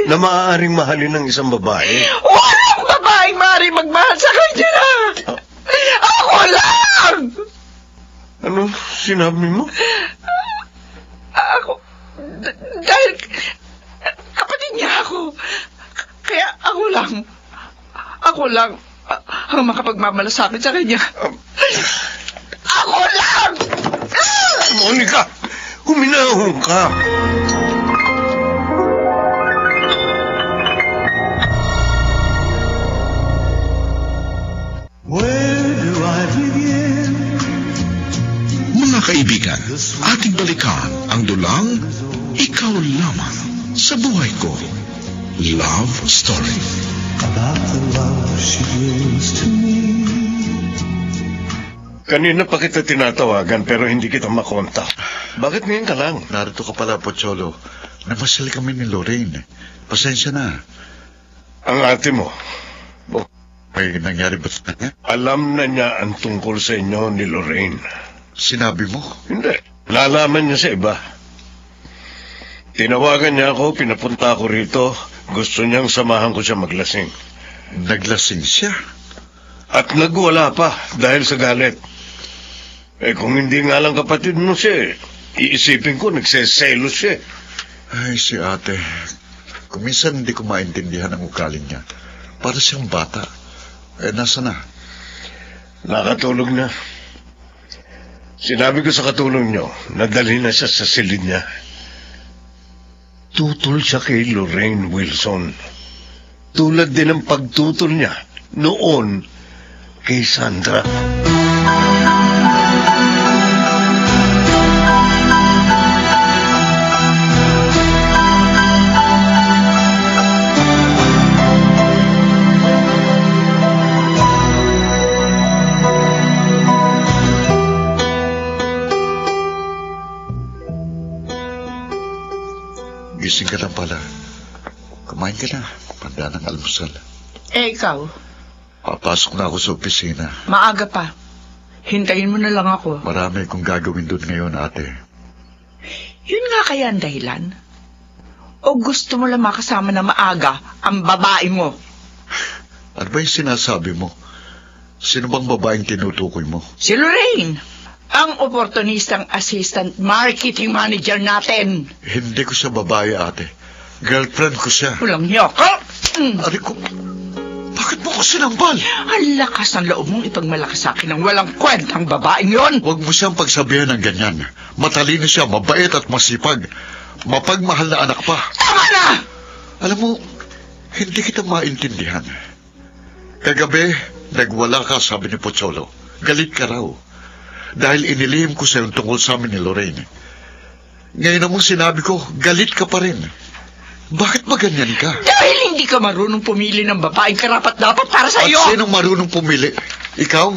na maaaring mahalin ng isang babae. Walang babaeng maaaring magmahal sa kanya! Ako lang! Ano sinabi mo? Ako... Dahil... kapatid niya ako. Kaya ako lang ang makapagmamalasakit sa kanya. Ako lang! Monica! Huminahon ka! Mga kaibigan, ating balikan ang dulang Ikaw Lamang sa Buhay Ko. Love Story. About the love she brings to me. Kanina pa kita tinatawagan pero hindi kita makontak. Bakit ngayon ka lang? Narito ka pala, Pocholo. Namasyal kami ni Lorraine. Pasensya na. Ang ate mo. May nangyari ba sa kanya? Alam na niya ang tungkol sa inyo ni Lorraine. Sinabi mo? Hindi. Nalaman niya sa iba. Tinawagan niya ako, pinapunta ako rito. Gusto niyang samahan ko siya maglasing. Naglasing siya? At nagwala pa dahil sa galit. Kung hindi nga lang kapatid mo siya, iisipin ko nagseselos siya. Ay, si ate. Kung minsan hindi ko maintindihan ang ugali niya. Para siyang bata. Nasa na? Nakatulog na. Sinabi ko sa katulong nyo, nadali na siya sa silid niya. Tutol siya kay Lorraine Wilson. Tulad din ang pagtutol niya noon kay Sandra. Gising ka na pala. Kumain ka na. Panda ng almusal. Ikaw? Papasok na ako sa opisina. Maaga pa. Hintayin mo na lang ako. Marami kong gagawin doon ngayon, ate. Yun nga kaya ang dahilan? O gusto mo lang makasama na maaga ang babae mo? Ano ba yung sinasabi mo? Sino bang babaeng tinutukoy mo? Si Lorraine. Ang oportunistang assistant marketing manager natin. Hindi ko siya babae, ate. Girlfriend ko siya. Walang niyo ka. Ari ko, bakit mo ko sinambal? Ang lakas ng loob mong ipagmalakas sa akin ng walang kwentang babaeng yon. Huwag mo siyang pagsabihan ng ganyan. Matalino siya, mabait at masipag. Mapagmahal na anak pa. Tama na! Alam mo, hindi kita maintindihan. Kagabi, nagwala ka, sabi ni Pocholo. Galit ka raw. Dahil inilihim ko sa'yo tungkol sa amin ni Lorraine. Ngayon namang sinabi ko, galit ka pa rin. Bakit ba ganyan ka? Dahil hindi ka marunong pumili ng babaeng karapat-dapat para sa iyo. At sinong marunong pumili? Ikaw?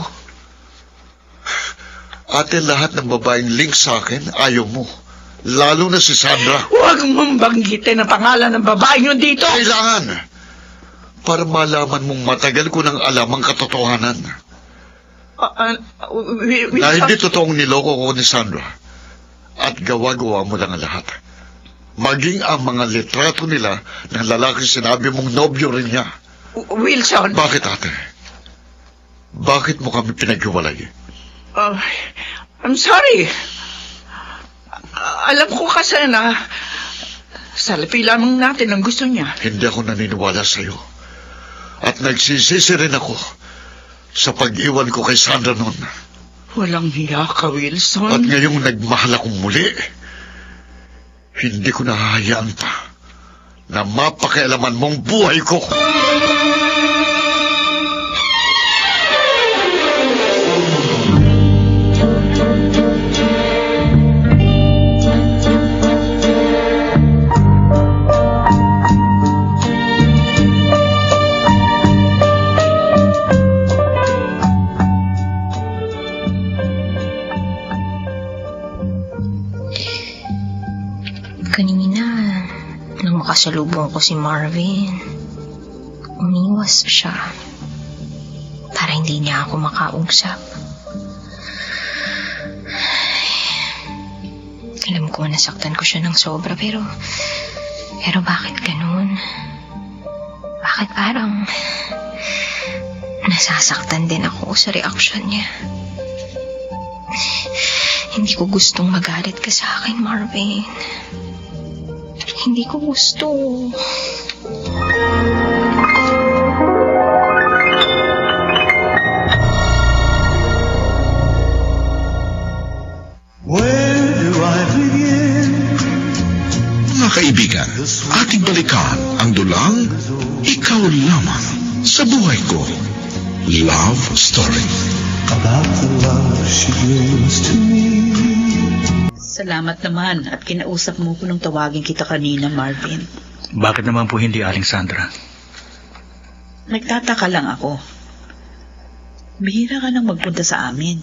Ate, lahat ng babaeng link sa akin, ayaw mo. Lalo na si Sandra. Huwag mong banggitin ang pangalan ng babaeng yun dito. Kailangan. Para malaman mong matagal ko nang alam ang katotohanan. Na hindi totoong niloko ko ni Sandra. At gawa-gawa mo lang ang lahat. Maging ang mga litrato nila ng lalaki sinabi mong nobyo rin niya. Wilson! Bakit, ate? Bakit mo kami pinaghiwalay? I'm sorry. Alam ko kasi na salapi lamang natin ang gusto niya. Hindi ako naniniwala sa'yo. At nagsisisi rin ako sa pag-iwan ko kay Sandra noon. Walang hiya ka, Wilson. At ngayong nagmahal akong muli, hindi ko nahahayaan pa na mapakialaman mong buhay ko. Makasalubong ko si Marvin. Umiwas siya para hindi niya ako makausap. Alam ko nasaktan ko siya ng sobra pero bakit ganun? Bakit parang nasasaktan din ako sa reaksyon niya? Hindi ko gustong magalit ka sa akin, Marvin. Hindi ko gusto. Mga kaibigan, ating balikan ang dulang Ikaw Lamang sa Buhay Ko. Love Story. About the love she brings to me. Salamat naman at kinausap mo ko nung tawagin kita kanina, Marvin. Bakit naman po hindi, Aling Sandra? Nagtataka lang ako. Bihira ka nang magpunta sa amin.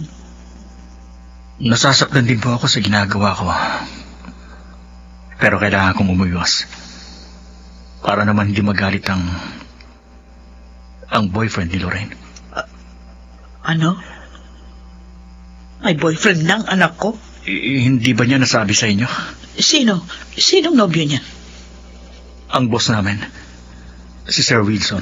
Nasasaktan din po ako sa ginagawa ko. Pero kailangan kong umuwas. Para naman hindi magalit ang boyfriend ni Lorraine. Ano? May boyfriend ng anak ko? Hindi ba niya nasabi sa inyo? Sino? Sinong nobyo niya? Ang boss namin, si Sir Wilson.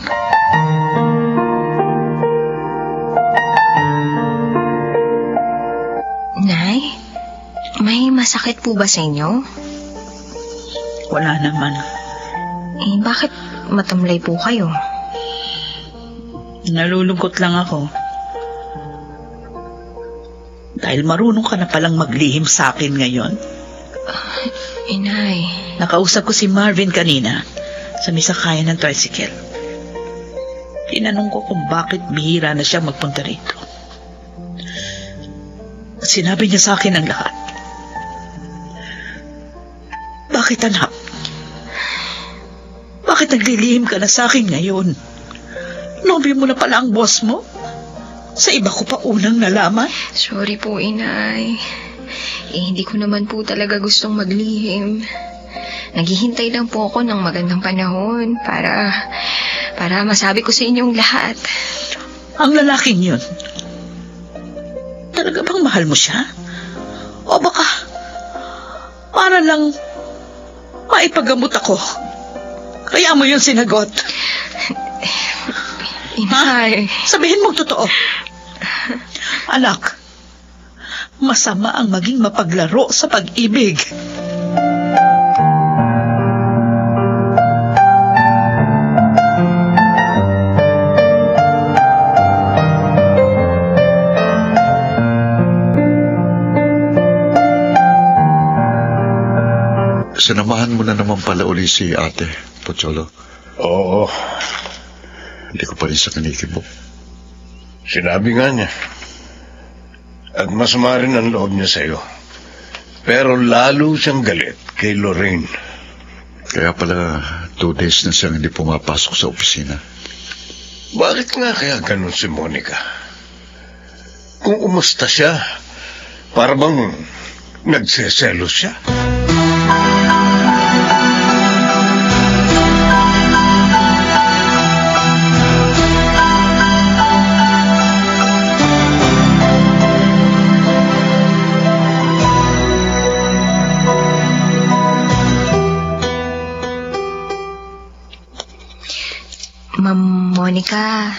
Nay, may masakit po ba sa inyo? Wala naman. Bakit matamlay po kayo? Nalulungkot lang ako. Dahil marunong ka na palang maglihim sa akin ngayon. Inay. Nakausap ko si Marvin kanina sa may sakayan ng tricycle. Tinanong ko kung bakit bihira na siya magpunta rito. At sinabi niya sa akin ang lahat. Bakit, anak? Bakit naglilihim ka na sa akin ngayon? Nobyo mo na pala ang boss mo? Sa iba ko pa unang nalaman? Sorry po, Inay. Hindi ko naman po talaga gustong maglihim. Naghihintay lang po ako ng magandang panahon para masabi ko sa inyong lahat. Ang lalaking yun, talaga bang mahal mo siya? O baka para lang maipagamot ako? Kaya mo yun sinagot? Inay. Sabihin mo totoo. Anak, masama ang maging mapaglaro sa pag-ibig. Sinamahan mo na naman pala uli si ate, Pocholo. Oo. Hindi ko pa rin sa kinikibok. Sinabi nga niya. At masama rin ang loob niya sa'yo. Pero lalo siyang galit kay Lorraine. Kaya pala 2 days na siyang hindi pumapasok sa opisina. Bakit nga kaya ganun si Monica? Kung umusta siya, para bang nagseselos siya? Ma'am Monica,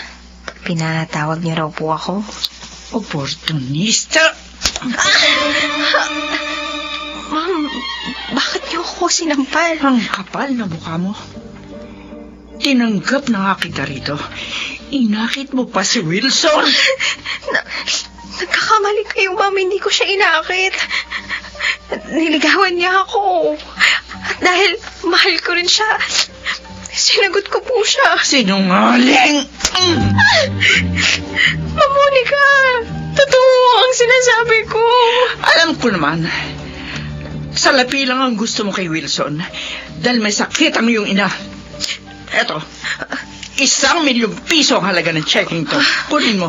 pinatawag niyo raw po ako. Oportunista! Ma'am, bakit niyo ako sinampal? Ang kapal na mukha mo. Tinanggap na nga kita rito. Inakit mo pa si Wilson. Nagkakamali kayo, ma'am. Hindi ko siya inakit. Niligawan niya ako. At dahil mahal ko rin siya, sinagot ko po siya. Sinungaling! Ma'am Monica, totoo ang sinasabi ko. Alam ko naman, salapi lang ang gusto mo kay Wilson dahil may sakit ang iyong ina. Eto, 1,000,000 piso ang halaga ng checking to. Kunin mo.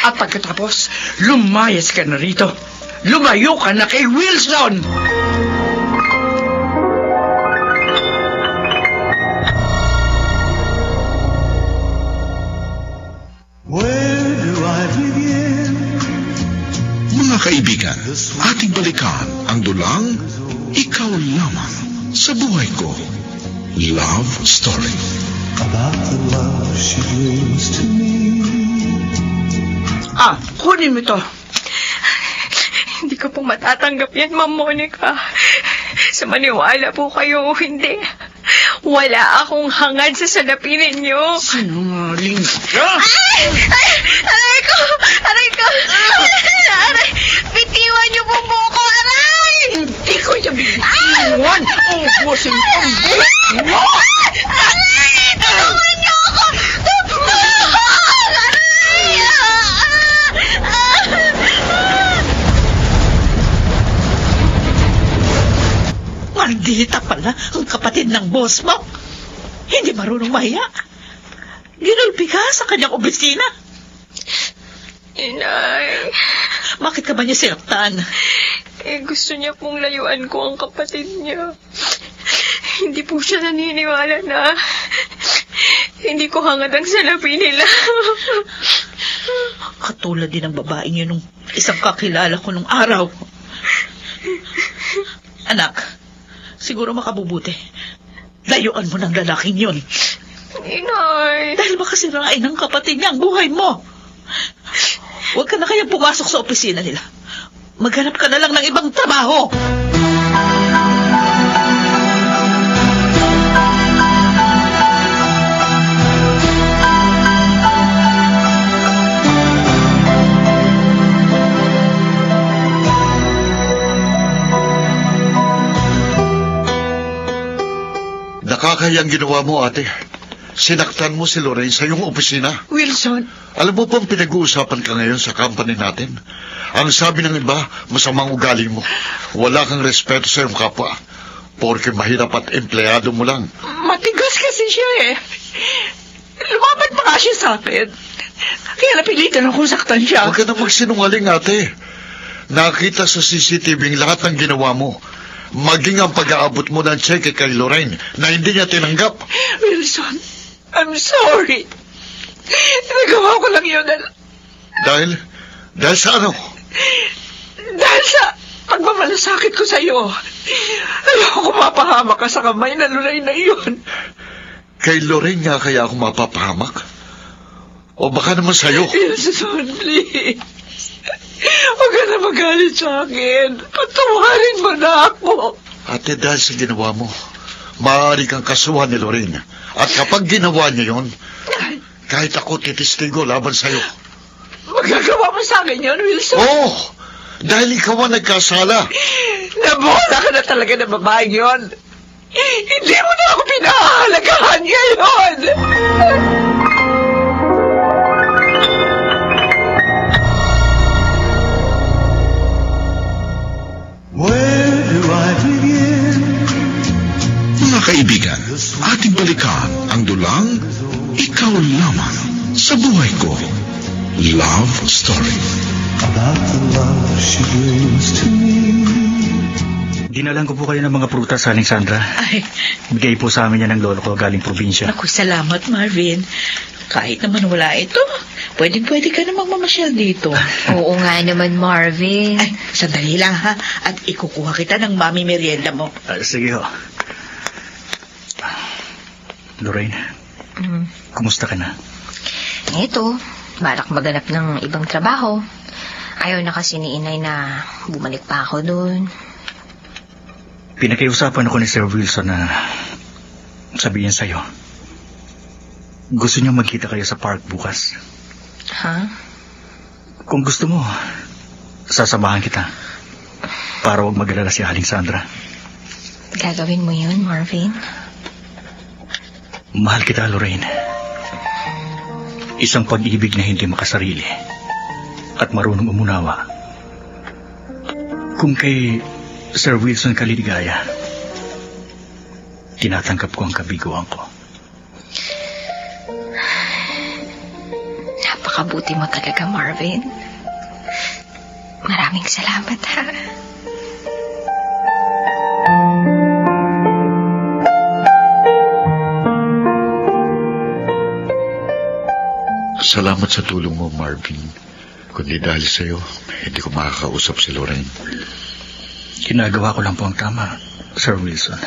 At pagkatapos, lumayas ka na rito. Lumayo ka na kay Wilson! Where do I begin? Mga kaibigan, ating balikan ang dulang Ikaw Lamang sa Buhay Ko. Love Story. About the love she brings to me. Kunin mo to. Hindi ko po matatanggap yan, Ma'am Monica. Sa maniwala po kayo o hindi, wala akong hangad sa salapin ninyo. Sinungaling ka? Aray ko! Aray ko! Aray! Bitiwan niyo po ako! Aray! Hindi ko yung bitiwan. Ubusin ko ang buhay mo. Aray! Tulungan niyo ako! Aray! Maldita pala ang kapatid ng boss mo. Hindi marunong mahiya. Ginulpi ka sa kanyang opisina. Inay. Bakit ka ba niya sinaktan? Gusto niya pong layuan ko ang kapatid niya. Hindi po siya naniniwala na hindi ko hangad ang salapi nila. Katulad din ng babaeng yun nung isang kakilala ko nung araw. Anak, siguro makabubuti. Layuan mo ng lalaking yun. Inay. Dahil baka sirain ng kapatid niya ang buhay mo. Huwag ka na kaya pumasok sa opisina nila. Maghanap ka na lang ng ibang trabaho. nakakayang ginawa mo, ate. Sinaktan mo si Lorraine sa iyong opisina. Wilson, Alam mo bang pinag-uusapan ka ngayon sa company natin? Ang sabi ng iba, masamang ugali mo. Wala kang respeto sa iyong kapwa. Porke mahirap at empleyado mo lang. matigas kasi siya eh. Lumaban pa nga siya sa akin. Kaya napilitan akong saktan siya. Huwag ka na magsinungaling, ate. Nakita sa CCTV ang lahat ng ginawa mo. Maging ang pag-aabot mo ng cheque kay Lorraine na hindi niya tinanggap. Wilson, I'm sorry. Nagawa ko lang yun Dahil sa ano? dahil sa pagmamalasakit ko sa iyo. Ayoko mapahamak ka sa kamay na Lorraine na iyon. Kay Lorraine nga kaya ako mapapahamak? O baka naman sa'yo? Wilson, please. Huwag ka na magalit sa akin. Patawarin mo na ako. Ate, dahil sa ginawa mo, maaari kang kasuhan ni Lorraine. At kapag ginawa niya yon, kahit ako titistigo laban sa'yo. Magagawa mo sa akin yun, Wilson? Oo! Dahil ikaw ang nagkasala. Nabola ka na talaga ng babaeng yun. Hindi mo na ako pinahahalagahan ngayon. Where do I begin? Mga kaibigan, ating balikan ang dulang Ikaw Lamang sa Buhay Ko. Love Story. About the love she brings to me. Dinalan ko po kayo ng mga prutas, Aling Sandra. Ay, Bigay po sa amin yan ng lolo ko galing probinsya. naku, salamat, Marvin. Kahit naman wala ito, pwede ka namang mamasyal dito. Oo nga naman, Marvin. Ay, sandali lang ha, at ikukuha kita ng mami merienda mo. Sige ho. Lorraine, kumusta ka na? Ito, balak maganap ng ibang trabaho. Ayaw na kasi ni inay na bumalik pa ako doon. Pinakiusapan ako ni Sir Wilson na sabihin sa'yo. Gusto niya magkita kayo sa park bukas. Ha? Kung gusto mo, sasamahan kita. Para huwag mag-alala si Aling Sandra. Gagawin mo yun, Marvin? Mahal kita, Lorraine. Isang pag-ibig na hindi makasarili at marunong umunawa. Kung kay Sir Wilson kaliligaya, tinatanggap ko ang kabiguan ko. Napakabuti mo talaga, Marvin. Maraming salamat, ha? Salamat sa tulong mo, Marvin. Kundi dahil sa'yo, hindi ko makakausap si Lorraine. Ginagawa ko lang po ang tama, Sir Wilson.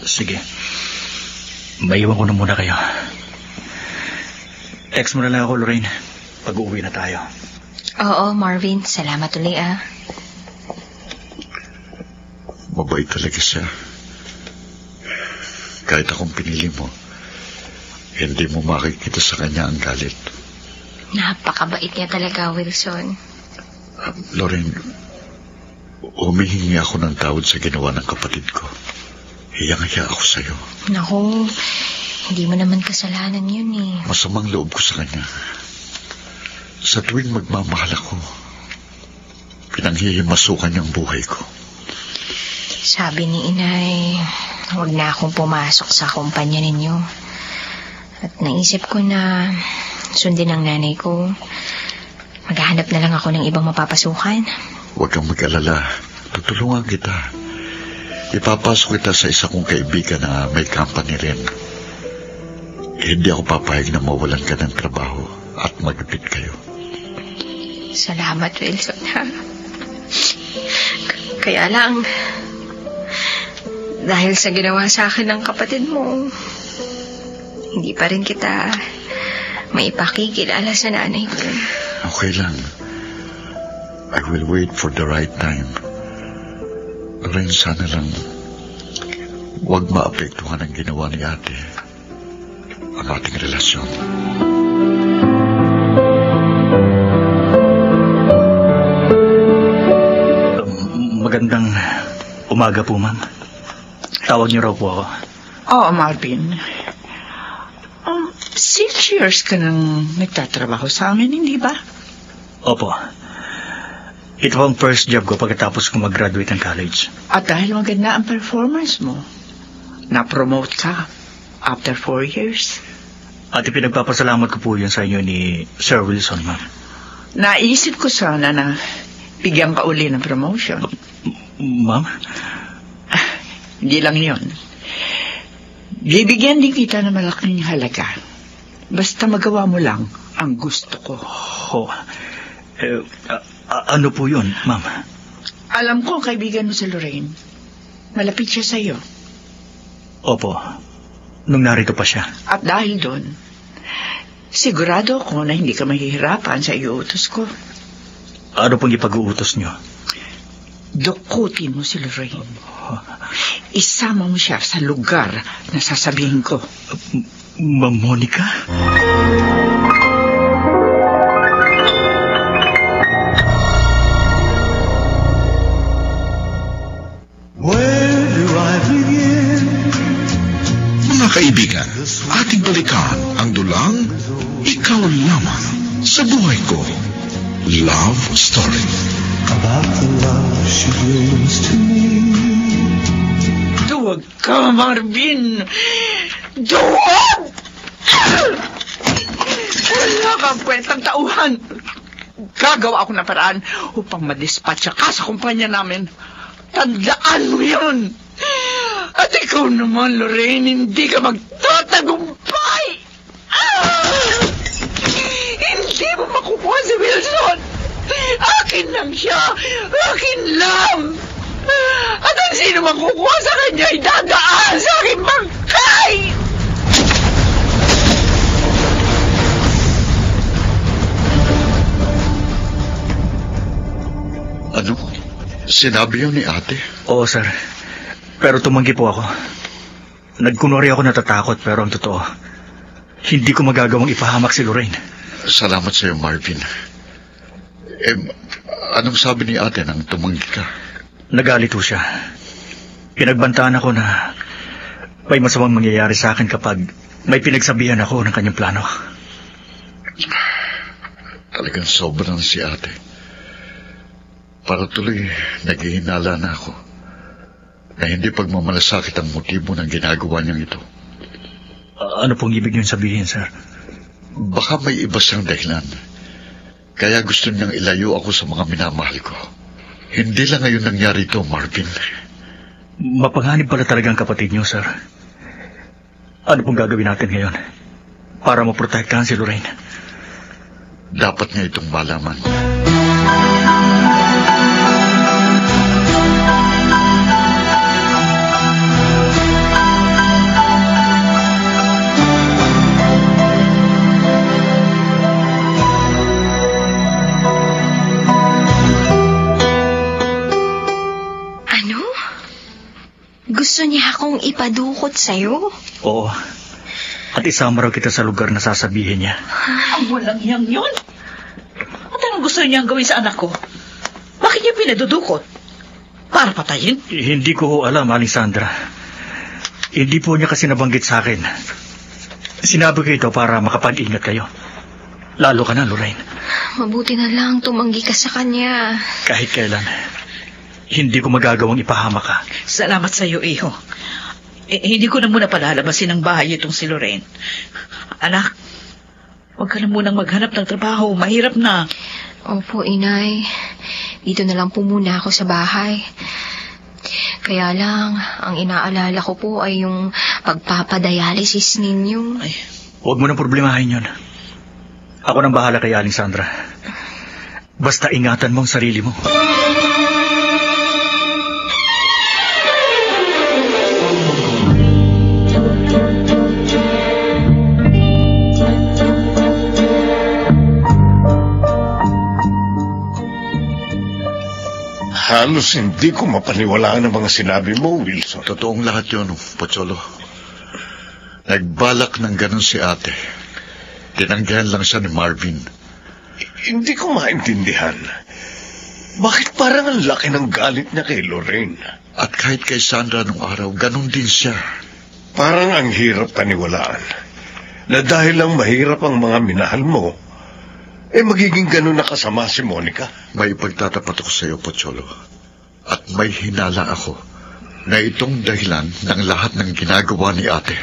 Sige. Maiwan ko na muna kayo. Text mo na lang ako, Lorraine. Pag-uwi na tayo. Oo, Marvin. Salamat ulit, ah. Mabait talaga siya. Kahit akong pinili mo, hindi mo makikita sa kanya ang galit. Napakabait niya talaga, Wilson. Lorraine, humihingi ako ng tawad sa ginawa ng kapatid ko. Hiyang-hiya ako sa'yo. Naku, hindi mo naman kasalanan yun eh. Masamang loob ko sa kanya. Sa tuwing magmamahal ako, pinanghihimasukan niyang buhay ko. Sabi ni inay, huwag na akong pumasok sa kumpanya ninyo. At naisip ko na sundin ang nanay ko. Maghahanap na lang ako ng ibang mapapasukan. Huwag kang mag-alala. Tutulungan kita. Ipapasok kita sa isa kong kaibigan na may company rin. Hindi ako papayag na mawalan ka ng trabaho at magpit kayo. Salamat, Wilson, ha? Kaya lang, dahil sa ginawa sa akin ng kapatid mo, hindi pa rin kita maipakikilala sa nanay ko. Okay lang. I will wait for the right time. Lorraine, sana lang huwag maapektuhan ang ginawa ni ate ang ating relasyon. Magandang umaga po, ma'am. Tawag niyo raw po ako. Oo, Marvin. 6 years ka nang nagtatrabaho sa amin, hindi ba? Opo. Ito ang first job ko pagkatapos ko mag-graduate ng college. At dahil maganda ang performance mo, na-promote ka after 4 years. At ipinagpapasalamat ko po yun sa inyo ni Sir Wilson, ma'am. Naisip ko sana na bigyan ka uli ng promotion. Ma'am? Hindi lang yun. Bibigyan din kita ng malaking halaga. Basta magawa mo lang ang gusto ko. Oh, ano po yun, ma'am? Alam ko ang kaibigan mo si Lorraine. Malapit siya sa'yo. Opo. Nung narito pa siya. At dahil doon, sigurado ako na hindi ka mahihirapan sa iuutos ko. Ano pong ipag-uutos niyo? Dukutin mo si Lorraine. Isama mo siya sa lugar na sasabihin ko. Ma'am Monica? Where do I begin? Mga kaibigan, ating balikan ang dulang Ikaw Lamang sa Buhay Ko. Love Story. About the love she brings to me. Duwag ka, Marvin! Duwag! Wala kang kwentang tauhan. Gagawa ako ng paraan upang madispatcha ka sa kumpanya namin. Tandaan mo yun! At ikaw naman, Lorraine, hindi ka magtatagumpay! Hindi mo makukuha si Wilson! Akin lang siya! Akin lang! At ang sino mang kukuha sa kanya ay dadaan sa aking bangkay! Ano? Sinabi yun ni ate? Oo, sir. Pero tumanggi po ako. Nagkunwari ako natatakot, pero ang totoo, hindi ko magagawang ipahamak si Lorraine. Salamat sa iyo, Marvin. Anong sabi ni ate nang tumanggi ka? Nagalito siya. Pinagbantaan ako na may masamang mangyayari sa akin kapag may pinagsabihan ako ng kanyang plano. Talagang sobrang si ate. Para tuloy, naghihinala na ako na hindi pagmamalasakit ang motibo ng ginagawa niyang ito. Ano pong ibig niyong sabihin, sir? Baka may iba siyang dahilan. Kaya gusto niyang ilayo ako sa mga minamahal ko. Hindi lang ngayon nangyari ito, Marvin. Mapanganib pala talagang kapatid niyo, sir. Ano pong gagawin natin ngayon para maprotektahan si Lorraine? Dapat niya itong malaman. Gusto niya akong ipadukot sa'yo? Oo. At isama raw kita sa lugar na sasabihin niya. Ang walang hiyang yun. At anong gusto niyang gawin sa anak ko? Bakit niya pinadudukot? Para patayin? Hindi ko alam, Aling Sandra. Hindi po niya kasi nabanggit sa akin. Sinabi ko ito para makapag-ingat kayo. Lalo ka na, Lorraine. Mabuti na lang tumanggi ka sa kanya. Kahit kailan, hindi ko magagawang ipahama ka. Salamat sa iyo, iho. Hindi ko na muna palalabasin ang bahay itong si Lorraine. Anak, huwag ka na munang maghanap ng trabaho. Mahirap na. Opo, inay. Dito na lang po muna ako sa bahay. Kaya lang, ang inaalala ko po ay yung pagpapadialysis ninyo. Ay, huwag mo nang problemahin yun. Ako nang bahala kay Aling Sandra. Basta ingatan mo ang sarili mo. Halos hindi ko mapaniwalaan ang mga sinabi mo, Wilson. Totoong lahat yun, Pocholo. Nagbalak ng ganun si ate. Tinanggihan lang siya ni Marvin. Hindi ko maintindihan. Bakit parang ang laki ng galit niya kay Lorraine? At kahit kay Sandra nung araw, ganun din siya. Parang ang hirap paniwalaan na dahil lang mahirap ang mga minahal mo, magiging ganun na kasama si Monica. May pagtatapat ako sa iyo, Pocholo. At may hinala ako na itong dahilan ng lahat ng ginagawa ni ate.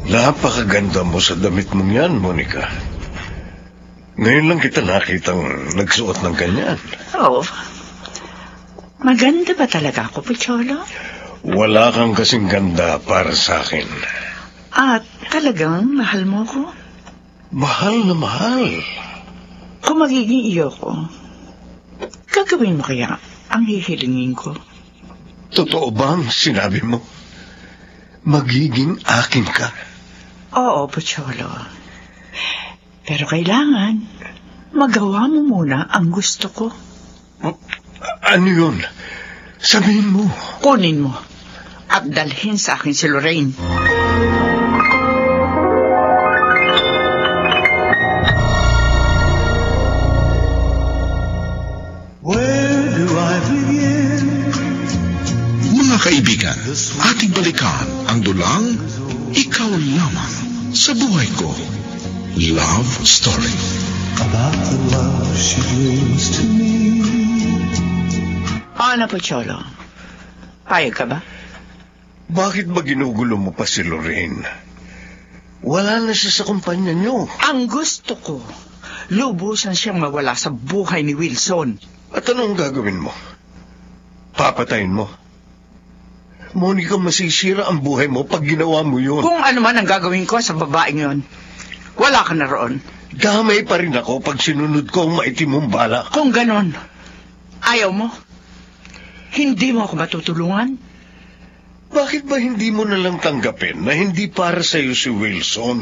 Napakaganda mo sa damit mong yan, Monica. Ngayon lang kita nakitang nagsuot ng ganyan. Oh, maganda ba talaga ako, Pocholo? Wala kang kasing ganda para sa akin. At talagang mahal mo ko? Mahal na mahal. Kung magiging iyo ko, gagawin mo kaya ang hihilingin ko? Totoo bang sinabi mo? Magiging akin ka? Oo, Pocholo. Pero kailangan magawa mo muna ang gusto ko. Ano yun? Sabihin mo. Kunin mo at dalhin sa akin si Lorraine. Where do I begin? Mga kaibigan, ating balikan ang dulang Ikaw Lamang sa Buhay Ko. Love Story. About the love she brings to me. Ano, Pocholo? Payag ka ba? Bakit ba ginugulo mo pa si Lorraine? Wala na siya sa kumpanya niyo. Ang gusto ko, lubusan siyang mawala sa buhay ni Wilson. At anong gagawin mo? Papatayin mo? Monica, masisira ang buhay mo pag ginawa mo yun. Kung ano man ang gagawin ko sa babaeng yon, wala ka na roon. Damay pa rin ako pag sinunod ko ang maitim mong balak. Kung ganon, ayaw mo? Hindi mo ako matutulungan? Bakit ba hindi mo nalang tanggapin na hindi para sa'yo si Wilson?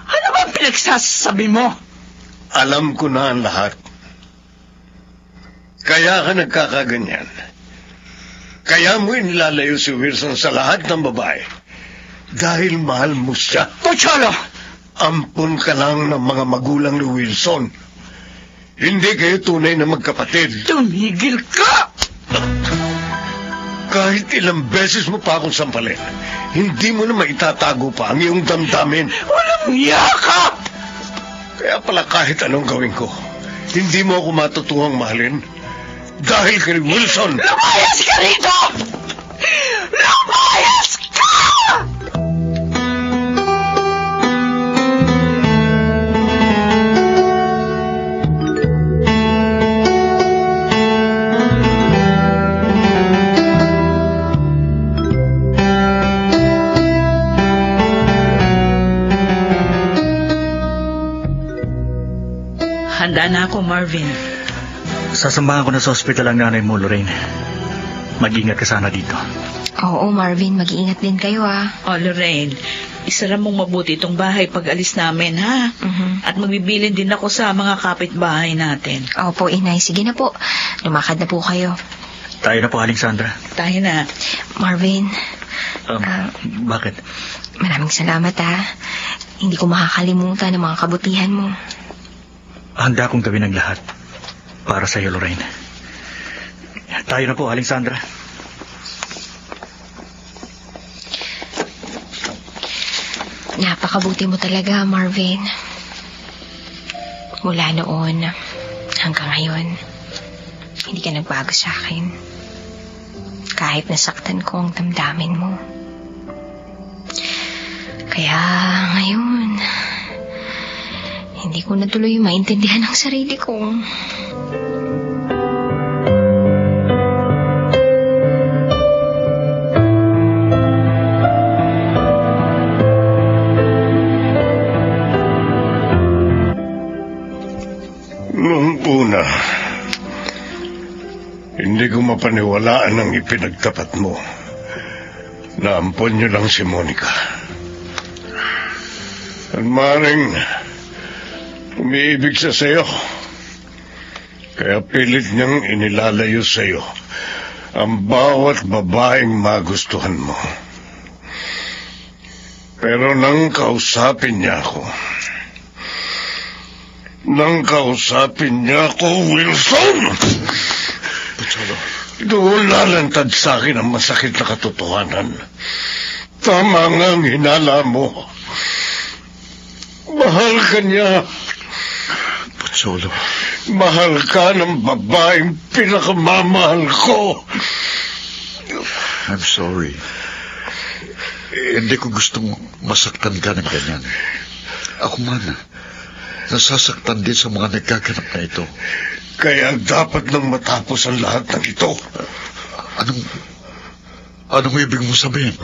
Ano ba pinagsasabi mo? Alam ko na ang lahat. Kaya ka nagkakaganyan. Kaya mo inilalayo si Wilson sa lahat ng babae. Dahil mahal mo siya. Pocholo! Ampun ka lang ng mga magulang ni Wilson. Hindi kayo tunay na magkapatid. Tumigil ka! Kahit ilang beses mo pa akong sampalin, hindi mo na maitatago pa ang iyong damdamin. Walang yakap! Kaya pala kahit anong gawin ko, hindi mo ako matutuwang mahalin. Dahil kay Wilson. Lumayas ka rito! Lumayas ka! Handa na ako, Marvin. Sasambahan ko na sa ospital ang nanay mo, Lorraine. Mag-ingat ka sana dito. Oo, Marvin, mag-iingat din kayo, ha? Oh, Lorraine, isara mong mabuti itong bahay pag alis namin, ha? At magbibilin din ako sa mga kapitbahay natin. Opo, inay. Sige na po. Lumakad na po kayo. Tayo na po, Aling Sandra. Tayo na. Marvin. Bakit? Maraming salamat, ha? Hindi ko makakalimutan ang mga kabutihan mo. Handa kong gawin ang lahat para sa iyo, Lorraine. Tayo na po, Aling Sandra. Napakabuti mo talaga, Marvin. Mula noon hanggang ngayon, hindi ka nagbago sa akin. Kahit nasaktan ko ang damdamin mo. Kaya ngayon, hindi ko na tuloy maintindihan ang sarili ko. Noong una, hindi ko mapaniwalaan ang ipinagtapat mo. Naampon niyo lang si Monica. At maring umiibig siya sa'yo. Kaya pilit niyang inilalayo sa'yo ang bawat babaeng magustuhan mo. Pero nang kausapin niya ako, Wilson! Pocholo. Doon lalantad sa akin ang masakit na katotohanan. Tama nga ang hinala mo. Mahal ka niya. Pocholo. Mahal ka ng babaeng pinakamamahal ko. I'm sorry. Hindi ko gustong masaktan ka ng ganyan. Ako man, nasasaktan din sa mga nagkaganap na ito. Kaya dapat nang matapos ang lahat ng ito. Anong ibig mo sabihin?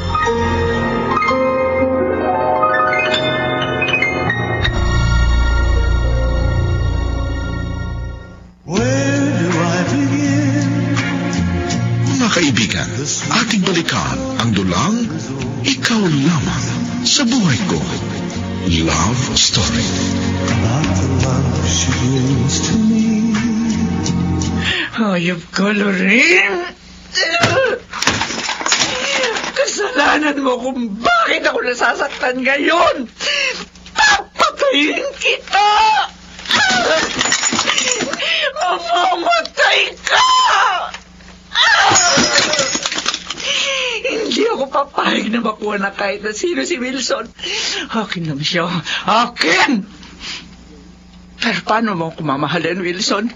Mga kaibigan, ating balikan ang dulang Ikaw Lamang sa Buhay Ko. Love Story. About the love she brings to me. Hayop ka, Lorraine. Kasalanan mo kung bakit ako nasasaktan ngayon. Papatayin kita! Mamamatay ka! Hindi ako papayag na makuha na kahit na sino si Wilson. Akin lang siya. Akin! Pero paano mo ako mamahalin, Wilson?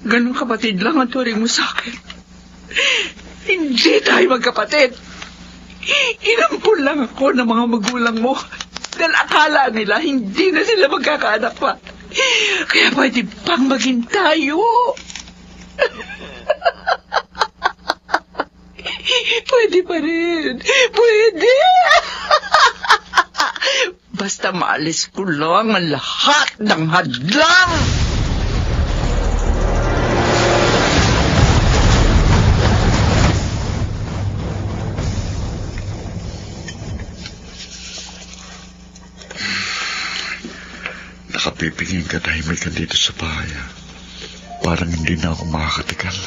Ganun kapatid lang ang turing mo sa akin. Hindi tayo magkapatid. Inampun lang ako ng mga magulang mo. Dahil akala nila hindi na sila magkakaanak pa. Kaya pwede pang maging tayo. Pwede pa rin. Pwede. Basta maalis ko lang ang lahat ng hadlang. Nakapipingin ka tahimik ka dito sa bahay. Parang hindi na ako makakatigal.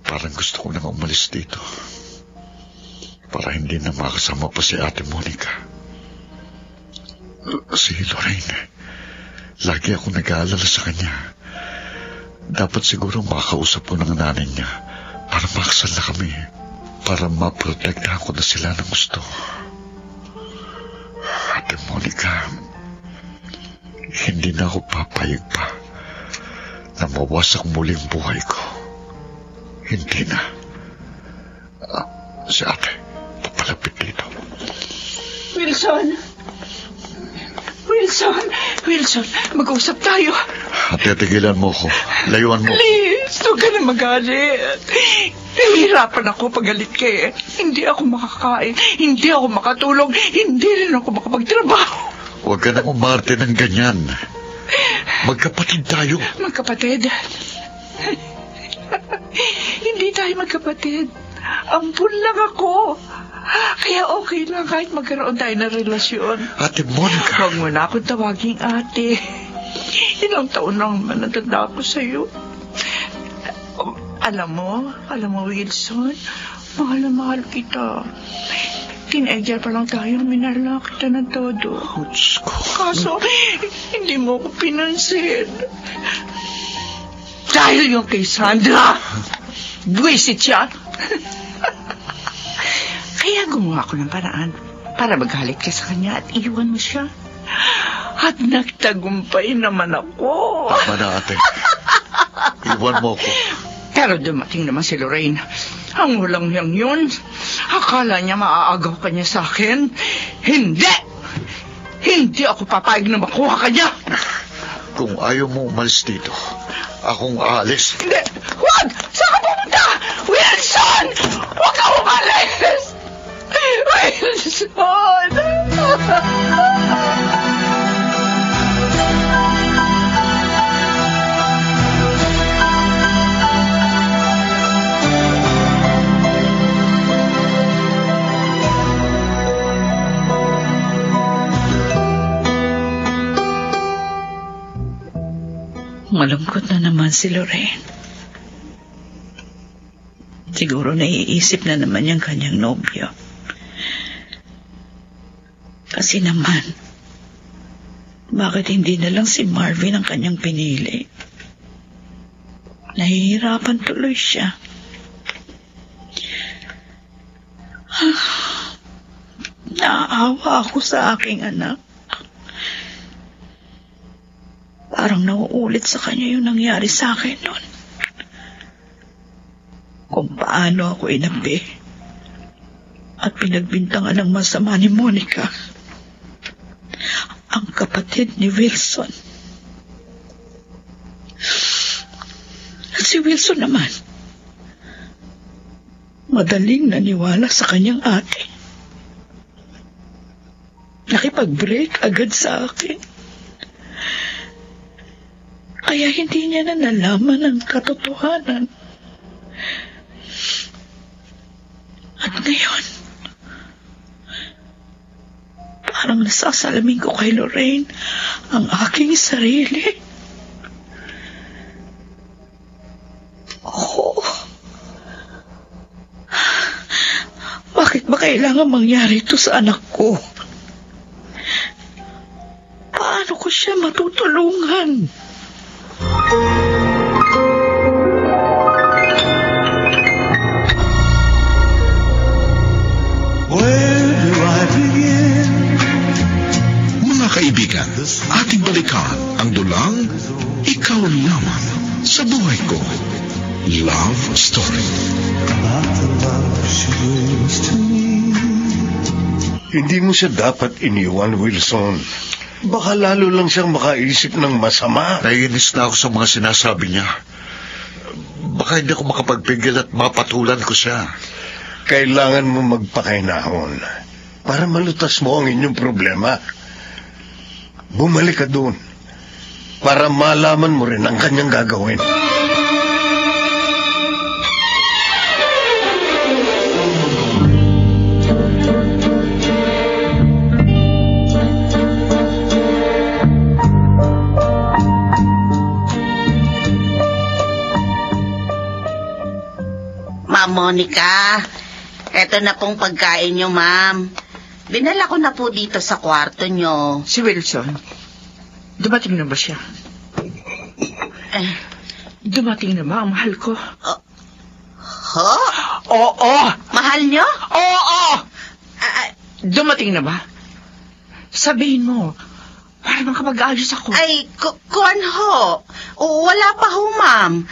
Parang gusto ko nang umalis dito. Para hindi na makasama pa si Ate Monica. Si Lorraine. Lagi ako nag-aalala sa kanya. Dapat siguro makakausap ko ng nanay niya para makasal na kami. Para maprotektahan ko na sila ng gusto. Ate Monica, hindi na ako papayag pa na mawasak muli ang buhay ko. Hindi na. Si ate, papalapit dito. Wilson, mag-usap tayo. Ate, tigilan mo ko. Layuan mo. Please, huwag ka na magalit. Nahihirapan ako pagalit ka eh. Hindi ako makakain, hindi ako makatulog, hindi rin ako makapagtrabaho. Huwag ka nang umarte ng ganyan. Magkapatid tayo. Magkapatid? Hindi tayo magkapatid. Ampun lang ako. Kaya okay lang kahit magkaroon tayo ng relasyon. Ate Monica. Huwag mo na akong tawaging ate. Ilang taon lang naman natanda ako sa'yo. Alam mo Wilson, mahal na mahal kita. Teenager pa lang tayo, minahal na kita ng todo. Kaso, hindi mo ko pinansin. Dahil yung kay Sandra, buwisit siya. Kaya gumawa ko ng paraan para magalit ka sa kanya at iwan mo siya. At nagtagumpay naman ako. Tama na, ate. Iwan mo ko. Pero dumating naman si Lorraine. Ang walang yang yun. Akala niya maaagaw ka niya sa akin. Hindi! Hindi ako papayag na makuha ka niya. Kung ayaw mo umalis dito, akong aalis. Hindi! Huwag! Saan ka pumunta? Wilson! Huwag ka umalis! Wilson! Malungkot na naman si Lorraine. Siguro naiisip na naman yung kanyang nobyo. Kasi naman, bakit hindi na lang si Marvin ang kanyang pinili? Nahihirapan tuloy siya. Naaawa ako sa aking anak. Parang nauulit sa kanya yung nangyari sa akin noon. Kung paano ako inapi at pinagbintangan ng masama ni Monica, ang kapatid ni Wilson. At si Wilson naman, madaling naniwala sa kanyang ate. Nakipag-break agad sa akin. Kaya hindi niya na nalaman ang katotohanan. At ngayon, parang nasasalamin ko kay Lorraine ang aking sarili. Oh, bakit ba kailangan mangyari ito sa anak ko? Paano ko siya matutulungan? Mga kaibigan, ating balikan ang dulang Ikaw Lamang sa Buhay Ko. Love Story. About the love she brings to me. Hindi mo siya dapat iniwan, Wilson. Baka lalo lang siyang makaisip ng masama. Naiinis na ako sa mga sinasabi niya. Baka hindi ako makapagpigil at mapatulan ko siya. Kailangan mo magpakainahon para malutas mo ang inyong problema. Bumalik ka doon para malaman mo rin ang kanyang gagawin. Ma'am Monica, eto na pong pagkain nyo, ma'am. Dinala ko na po dito sa kwarto nyo. Si Wilson, dumating na ba siya? Dumating na ba ang mahal ko? Ho? Oo! Mahal nyo? Oo! Dumating na ba? Sabihin mo, para makapag-ayos ako. Ay, kuwan ho. Wala pa ho, ma'am.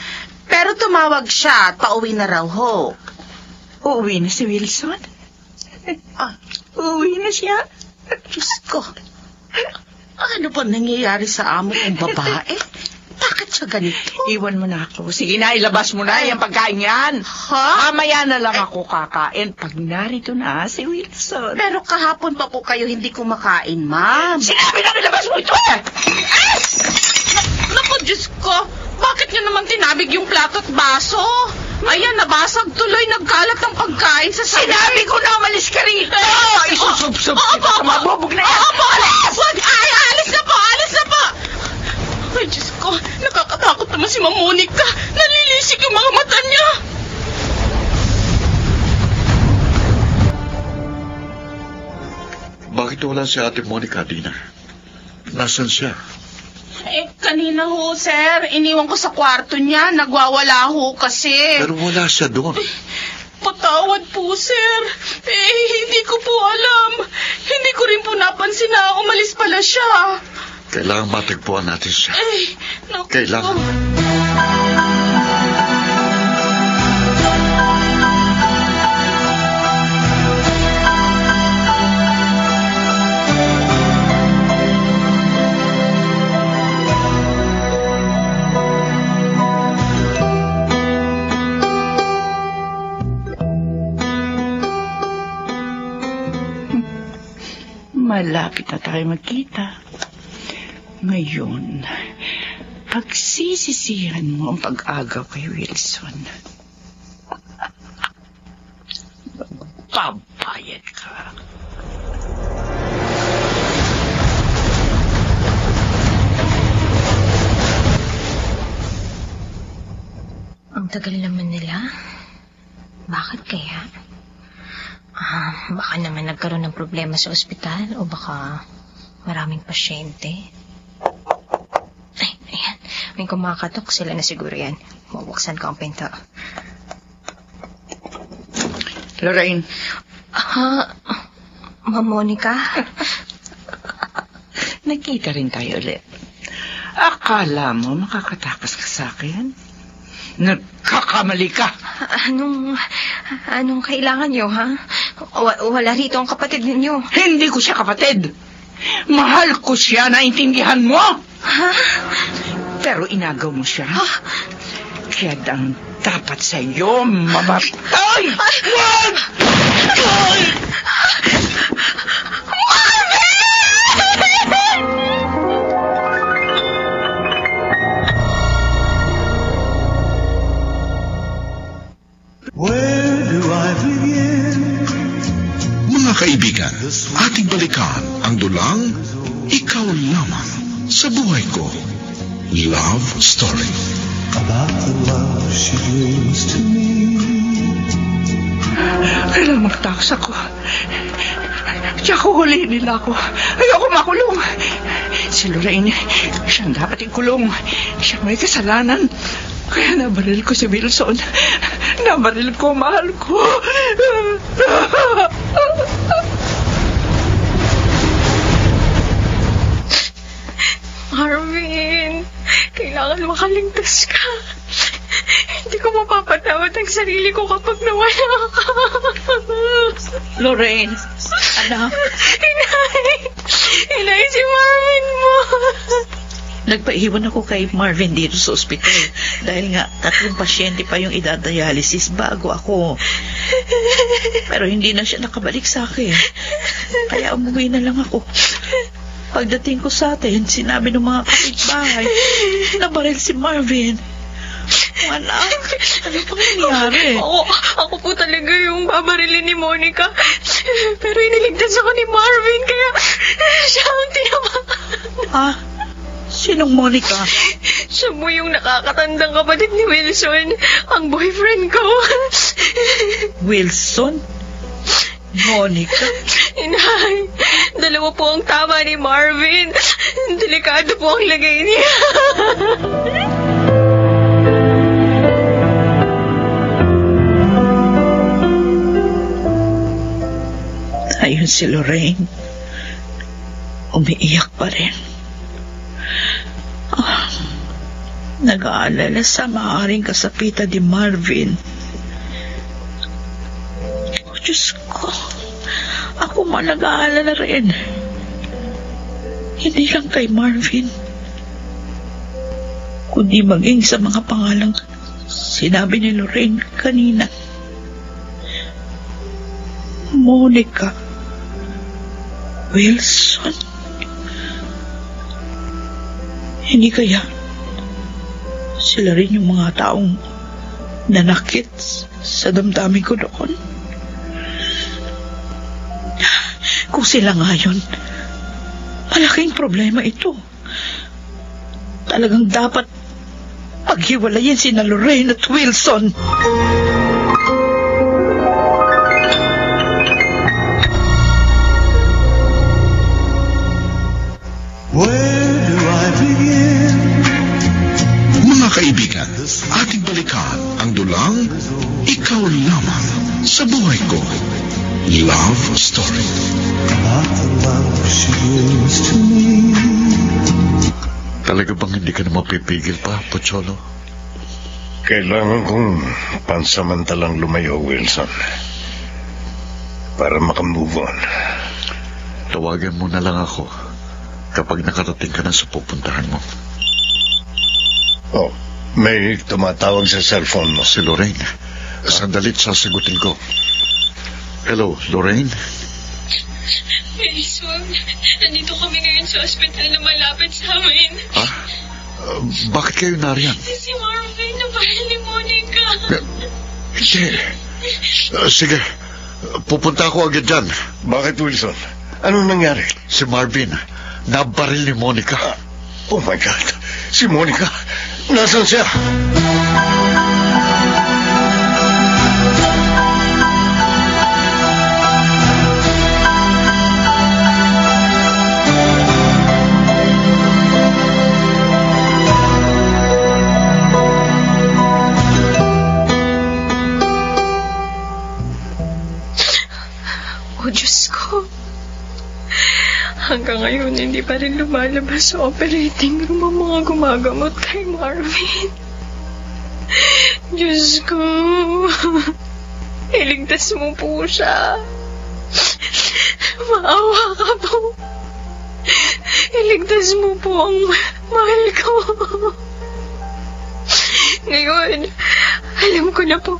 Pero tumawag siya at pauwi na raw ho. Uuwi na si Wilson? Uuwi na siya? Diyos ko. Ano ba nangyayari sa amo kong babae? Bakit siya ganito? Iwan mo na ako. Sige na, ilabas mo na yung pagkain yan. Ha? Mamaya na lang ako kakain pag narito na si Wilson. Pero kahapon pa po kayo hindi kumakain, ma'am. Sinabi na ilabas mo ito eh! Naku, Diyos ko. Bakit niyo naman tinabig yung plato at baso? Ayan, nabasag tuloy, nagkalat ang pagkain sa sabi. Sinabi ko na umalis ka rito! Isusubsob kita sa mabubog na yan! Opo, alis! Ay, alis na po! Alis na po! Ay, Diyos ko, nakakatakot naman si Ma'am Monica. Nalilisik yung mga mata niya. Bakit wala si Ate Monica, Dina? Nasaan siya? Kanina ho, sir. Iniwan ko sa kwarto niya. Nagwawala ho kasi. Pero wala siya doon. Patawad po, sir. Hindi ko po alam. Hindi ko rin po napansin na umalis pala siya. Kailangan matagpuan natin siya. Naku. Kailangan. Malapit na tayo magkita. Ngayon, pagsisisihan mo ang pag-agaw kay Wilson. Babayad ka. Ang tagal naman nila. Bakit kaya? Baka naman nagkaroon ng problema sa ospital o baka maraming pasyente. Ay, ayan. May kumakatok. Sila na siguro yan. Mabuksan ko ang pinto. Lorraine. Ma'am Monica? Nakita rin tayo ulit. Akala mo makakatakas ka sa akin? Nagkakamali ka. Anong kailangan nyo, ha? Wala rito ang kapatid ninyo. Hindi ko siya kapatid. Mahal ko siya, naintindihan mo? Ha? Pero inagaw mo siya. Kaya dapat sa iyo mamatay. Wag! Where do I begin? Mga kaibigan, ating balikan ang dulang Ikaw Lamang sa Buhay Ko. Love Story. About the love she brings to me. Kailangan magtakas ako. Tsaka huli nila ako. Ayoko makulong. Si Lorraine, siyang dapat ikulong. Siya may kasalanan. Kaya nabaril ko si Wilson. Nabaril ko, mahal ko. Marvin, kailangan makaligtas ka. Hindi ko mapapatawad ang sarili ko kapag nawala ka. Lorraine, anak. Inay, si Marvin mo. Nagpaiwan ako kay Marvin dito sa ospital dahil nga 3 pasyente pa yung idadialysis bago ako. Pero hindi na siya nakabalik sa akin. Kaya umuwi na lang ako. Pagdating ko sa atin, sinabi ng mga kapitbahay na baril si Marvin. Anak, ano pang nangyari? Ako po talaga yung babarilin ni Monica. Pero iniligtas ako ni Marvin, kaya siya ang tinamaan. Ha? Sinong Monica? Siya mo yung nakakatandang kapatid ni Wilson, ang boyfriend ko. Wilson? Monica? Inay, 2 po ang tama ni Marvin. Delikado po ang lagay niya. Ayun si Lorraine. Umiiyak pa rin. Nag-aalala sa maaaring kasapitan ni Marvin. Diyos ko, ako man nag-aalala rin. Hindi lang kay Marvin, kundi maging sa mga pangalang sinabi ni Lorraine kanina. Monica, Wilson. Hindi kaya sila rin yung mga taong nanakit sa damdamin ko doon? Kung sila nga yun, malaking problema ito. Talagang dapat paghiwalayin sina Lorraine at Wilson. Where do I begin? Mga kaibigan, ating balikan ang dulang Ikaw Lamang sa Buhay Ko. Love Story. About the love she brings to me. Talaga bang hindi ka na mapipigil pa, Pocholo? Kailangan kong pansamantalang lumayo, Wilson. Para makamove on. Tawagan mo na lang ako kapag nakarating ka na sa pupuntahan mo. Oh, may tumatawag sa cellphone mo. Si Lorraine. Sandalit sasagutin ko. Hello, Lorraine? Wilson, nandito kami ngayon sa ospital na malapit sa amin. Bakit kayo nariyan? Si Marvin, nabaril ni Monica. Hindi. Sige, pupunta ako agad dyan. Bakit, Wilson? Anong nangyari? Si Marvin, nabaril ni Monica. Oh my God, si Monica. Nasaan siya? Diyos ko. Hanggang ngayon, hindi pa rin lumalabas sa operating room ang mga gumagamot kay Marvin. Diyos ko. Iligtas mo po siya. Maawa ka po. Iligtas mo po ang mahal ko. Ngayon, alam ko na po.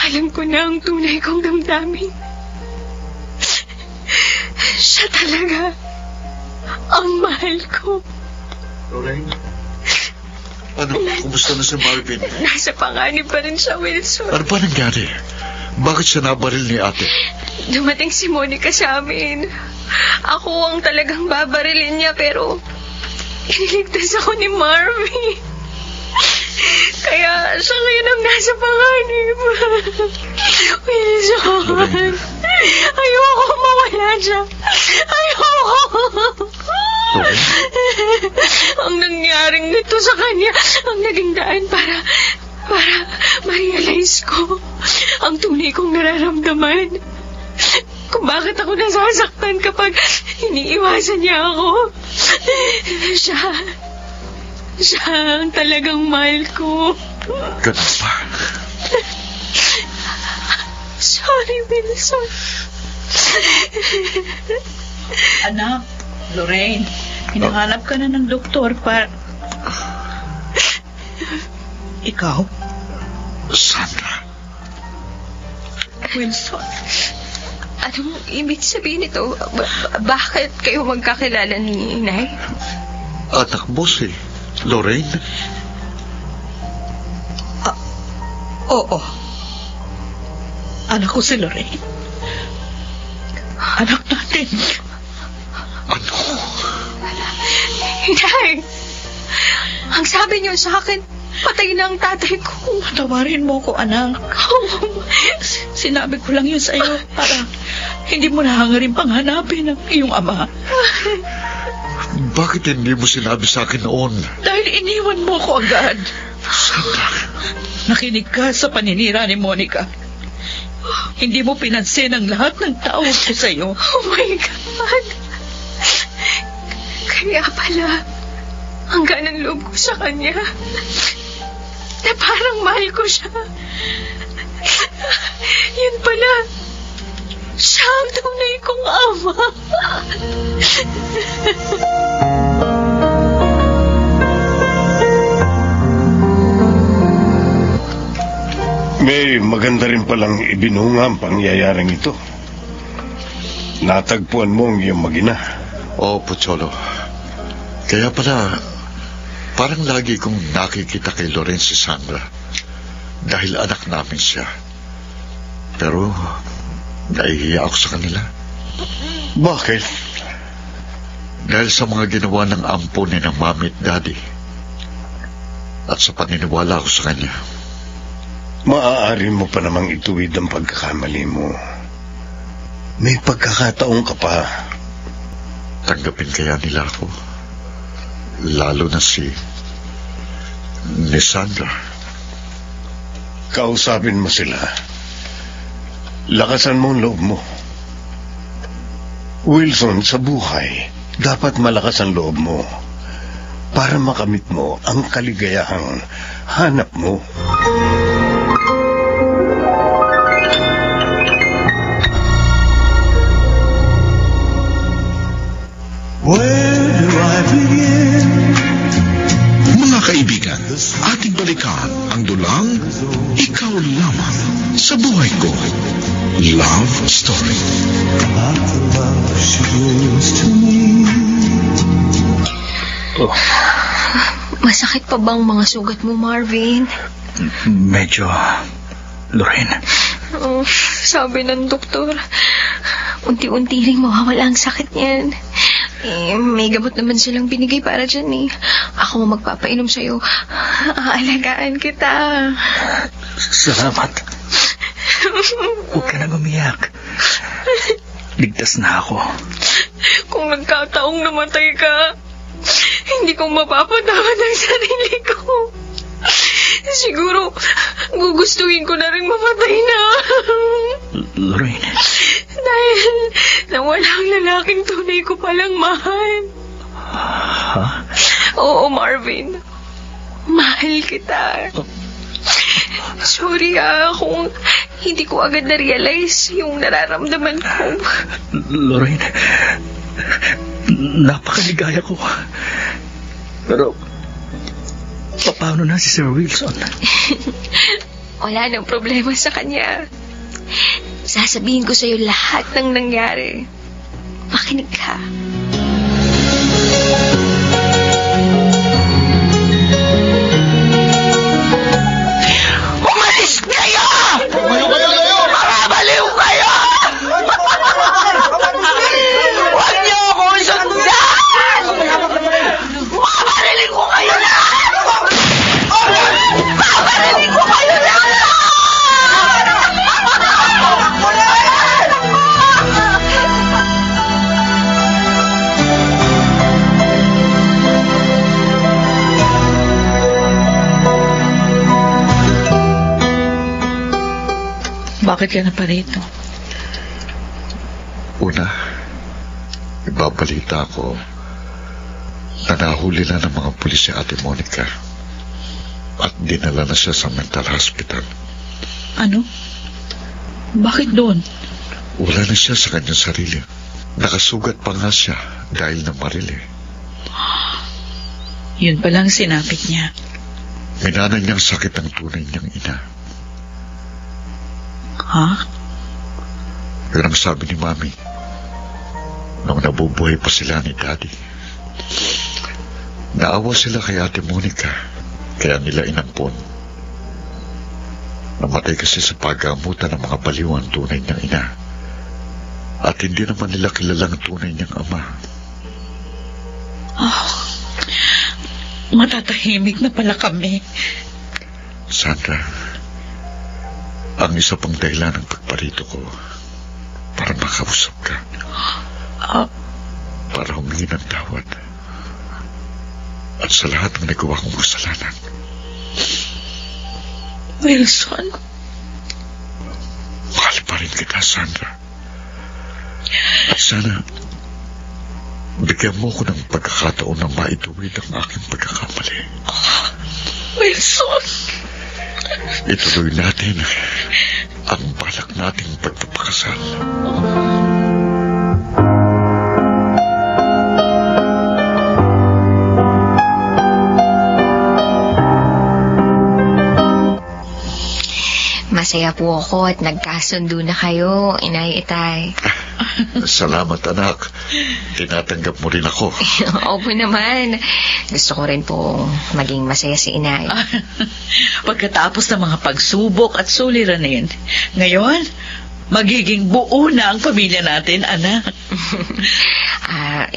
Alam ko na ang tunay kong damdamin. Siya talaga ang mahal ko. Lorraine? Ano? Kumusta na si Marvin? Nasa panganib pa rin siya, Wilson. Ano ba nangyari? Bakit siya nabaril ni ate? Dumating si Monica sa amin. Ako ang talagang babarilin niya, pero iniligtas ako ni Marvin. Kaya siya ngayon ang nasa panganib. Wilson, ayoko mawala siya. Ayoko. Ang nangyaring nito sa kanya ang naging daan para ma-realize ko ang tunay kong nararamdaman. Kung bakit ako nasasaktan kapag iniiwasan niya ako. Siya ang talagang mahal ko. Ganun ba? Sorry, Wilson. Anak, Lorraine, hinahanap ka na ng doktor para... Ikaw? Sandra. Wilson. Anong ibig sabihin nito? Bakit kayo magkakilala ni Inay? Anak mo si Lorraine? Oo. Anak ko si Lorraine. Anak natin. Ano? Inay! Ang sabi niyo sa akin, patay na ang tatay ko. Patawarin mo ko, anak. Sinabi ko lang yun sa'yo para hindi mo nahangarin panghanapin ang iyong ama. Bakit hindi mo sinabi sa akin noon? Dahil iniwan mo ko agad. Sandra. Nakinig ka sa paninira ni Monica. Hindi mo pinansin ang lahat ng tawag ko sa'yo. Oh my God! Kaya pala, hanggang ang loob ko sa kanya, na parang mahal ko siya. Yun pala, siya ang tunay kong ama. May maganda rin palang ibinunga ang pangyayaring ito. Natagpuan mo ang iyong mag-ina. Oo, Pocholo. Kaya pala, parang lagi kong nakikita kay Lorraine si Sandra. Dahil anak namin siya. Pero, nahihiya ako sa kanila. Bakit? Dahil sa mga ginawa ng ampo ni ng mami at daddy. At sa paniniwala ko sa kanya. Maaari mo pa namang ituwid ang pagkakamali mo. May pagkakataon ka pa. Tanggapin kaya nila ako. Lalo na si Sandra. Kausapin mo sila. Lakasan mo ang loob mo. Wilson, sa buhay, dapat malakas ang loob mo para makamit mo ang kaligayahang hanap mo. Where do I begin? Mga kaibigan, ating balikan ang dulang Ikaw Lamang sa Buhay Ko. Love Story. About the love she brings to me. Oh. Masakit pa bang mga sugat mo, Marvin? Medyo, Lorraine. Oh, sabi ng doktor, unti-unti ring mawawala ang sakit niyan. May gamot naman silang binigay para dyan eh. Ako magpapainom sa'yo. Aalagaan kita. Salamat. Huwag ka nang umiyak. Ligtas na ako. Kung nagkataong namatay ka, hindi ko mapapatawad ang sarili ko. Siguro, gugustuhin ko na rin mamatay na. Lorraine. Dahil nawala ang lalaking tunay ko palang mahal. Ha? Oo, Marvin. Mahal kita. Sorry kung hindi ko agad na-realize yung nararamdaman ko. Lorraine, napakaligaya ko. Pero, paano na si Sir Wilson? Wala nang problema sa kanya. Sasabihin ko sa'yo lahat ng nangyari. Makinig ka. Umalis kayo! Mga baliw kayo! Huwag niyo akong sundan! Mamarinig ko kayo na! Mamarinig ko kayo na! Bakit ka na pa rito? Una, ibabalita ko na nahuli na ng mga pulis si Ate Monica at dinala na siya sa mental hospital. Ano? Bakit doon? Wala na siya sa kanyang sarili. Nakasugat pa nga siya dahil na marili. Yun palang sinapit niya. Minana niyang sakit ang tunay niyang ina. Ha? Yun ang sabi ni Mami nung nabubuhay pa sila ni Daddy. Naawa sila kay Ate Monica, kaya nila inampon. Namatay kasi sa paggamutan ng mga baliw ang tunay niyang ina. At hindi naman nila kilalang tunay niyang ama. Oh, matatahimik na pala kami. Sandra, ang isa pang dahilan ng pagparito ko para makausap ka. Para humingi ng tawad. At sa lahat ng nagawa kong kasalanan. Wilson? Mahal pa rin kita, Sandra. At sana bigyan mo ko ng pagkakataon na maituwid ang aking pagkakamali. Wilson? Ituloy natin ang balak nating pagpapakasal. Masaya po ako at nagkasundo na kayo, Inay Itay. Salamat, anak. Tinatanggap mo rin ako. Opo naman. Gusto ko rin po maging masaya si Inay. Pagkatapos ng mga pagsubok at suliranin, ngayon, magiging buo na ang pamilya natin, anak.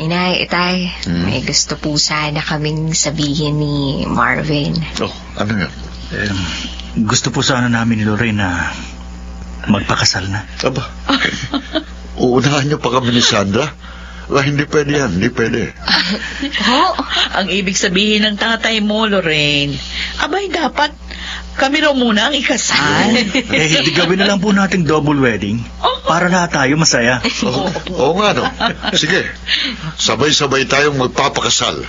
Inay, Itay, may gusto po sana kaming sabihin ni Marvin. Oh, ano yan? Gusto po sana namin ni Lorraine na magpakasal na. Aba, uunahan niyo pa kami ni Sandra? Hindi pwede yan, hindi pwede. Ang ibig sabihin ng tatay mo, Lorraine, abay dapat kami raw muna ang ikasal. Hindi gawin na lang po nating double wedding para lahat tayo masaya. Oo nga, no? Sige, sabay-sabay tayong magpapakasal.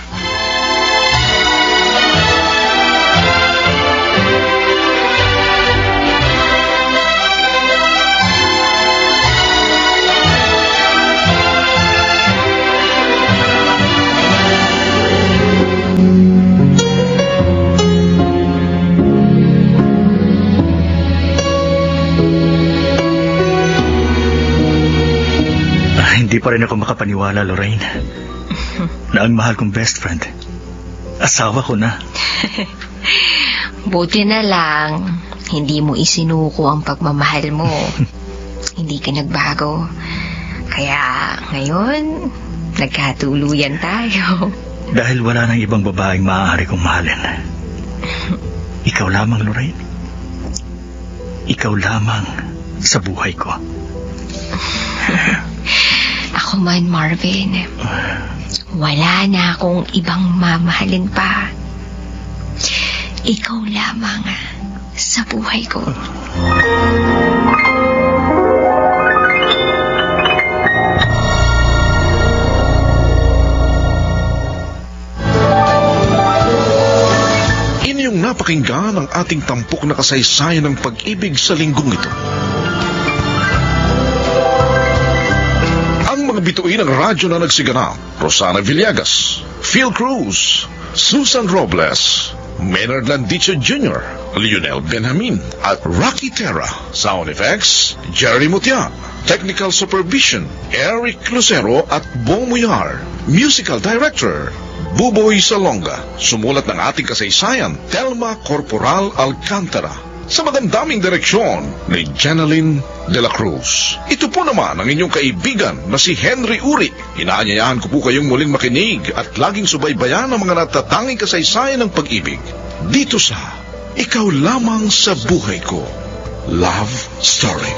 Hindi pa rin ako makapaniwala, Lorraine, na ang mahal kong best friend, asawa ko na. Buti na lang, hindi mo isinuko ang pagmamahal mo. Hindi ka nagbago. Kaya ngayon, nagkatuluyan tayo. Dahil wala nang ibang babaeng maaari kong mahalin. Ikaw lamang, Lorraine. Ikaw lamang sa buhay ko. Ako man, Marvin. Wala na akong ibang mamahalin pa. Ikaw lamang sa buhay ko. pakinggan ang ating tampok na kasaysayan ng pag-ibig sa linggong ito. Ang mga bituin ng radyo na nagsiganap: Rosana Villegas, Phil Cruz, Susan Robles, Maynard Landicho Jr., Lionel Benjamin, at Rocky Terra. Sound effects, Jerry Mutia. Technical supervision, Eric Lucero at Bong Muyar. Musical director, Buboy Salonga. Sumulat ng ating kasaysayan, Telma Corporal Alcantara. Sa madamdaming direksyon ni Jeneline de la Cruz. Ito po naman ang inyong kaibigan na si Henry Uri. Inaanyayahan ko po kayong muling makinig at laging subaybayan ang mga natatanging kasaysayan ng pag-ibig. Dito sa Ikaw Lamang sa Buhay Ko, Love Story.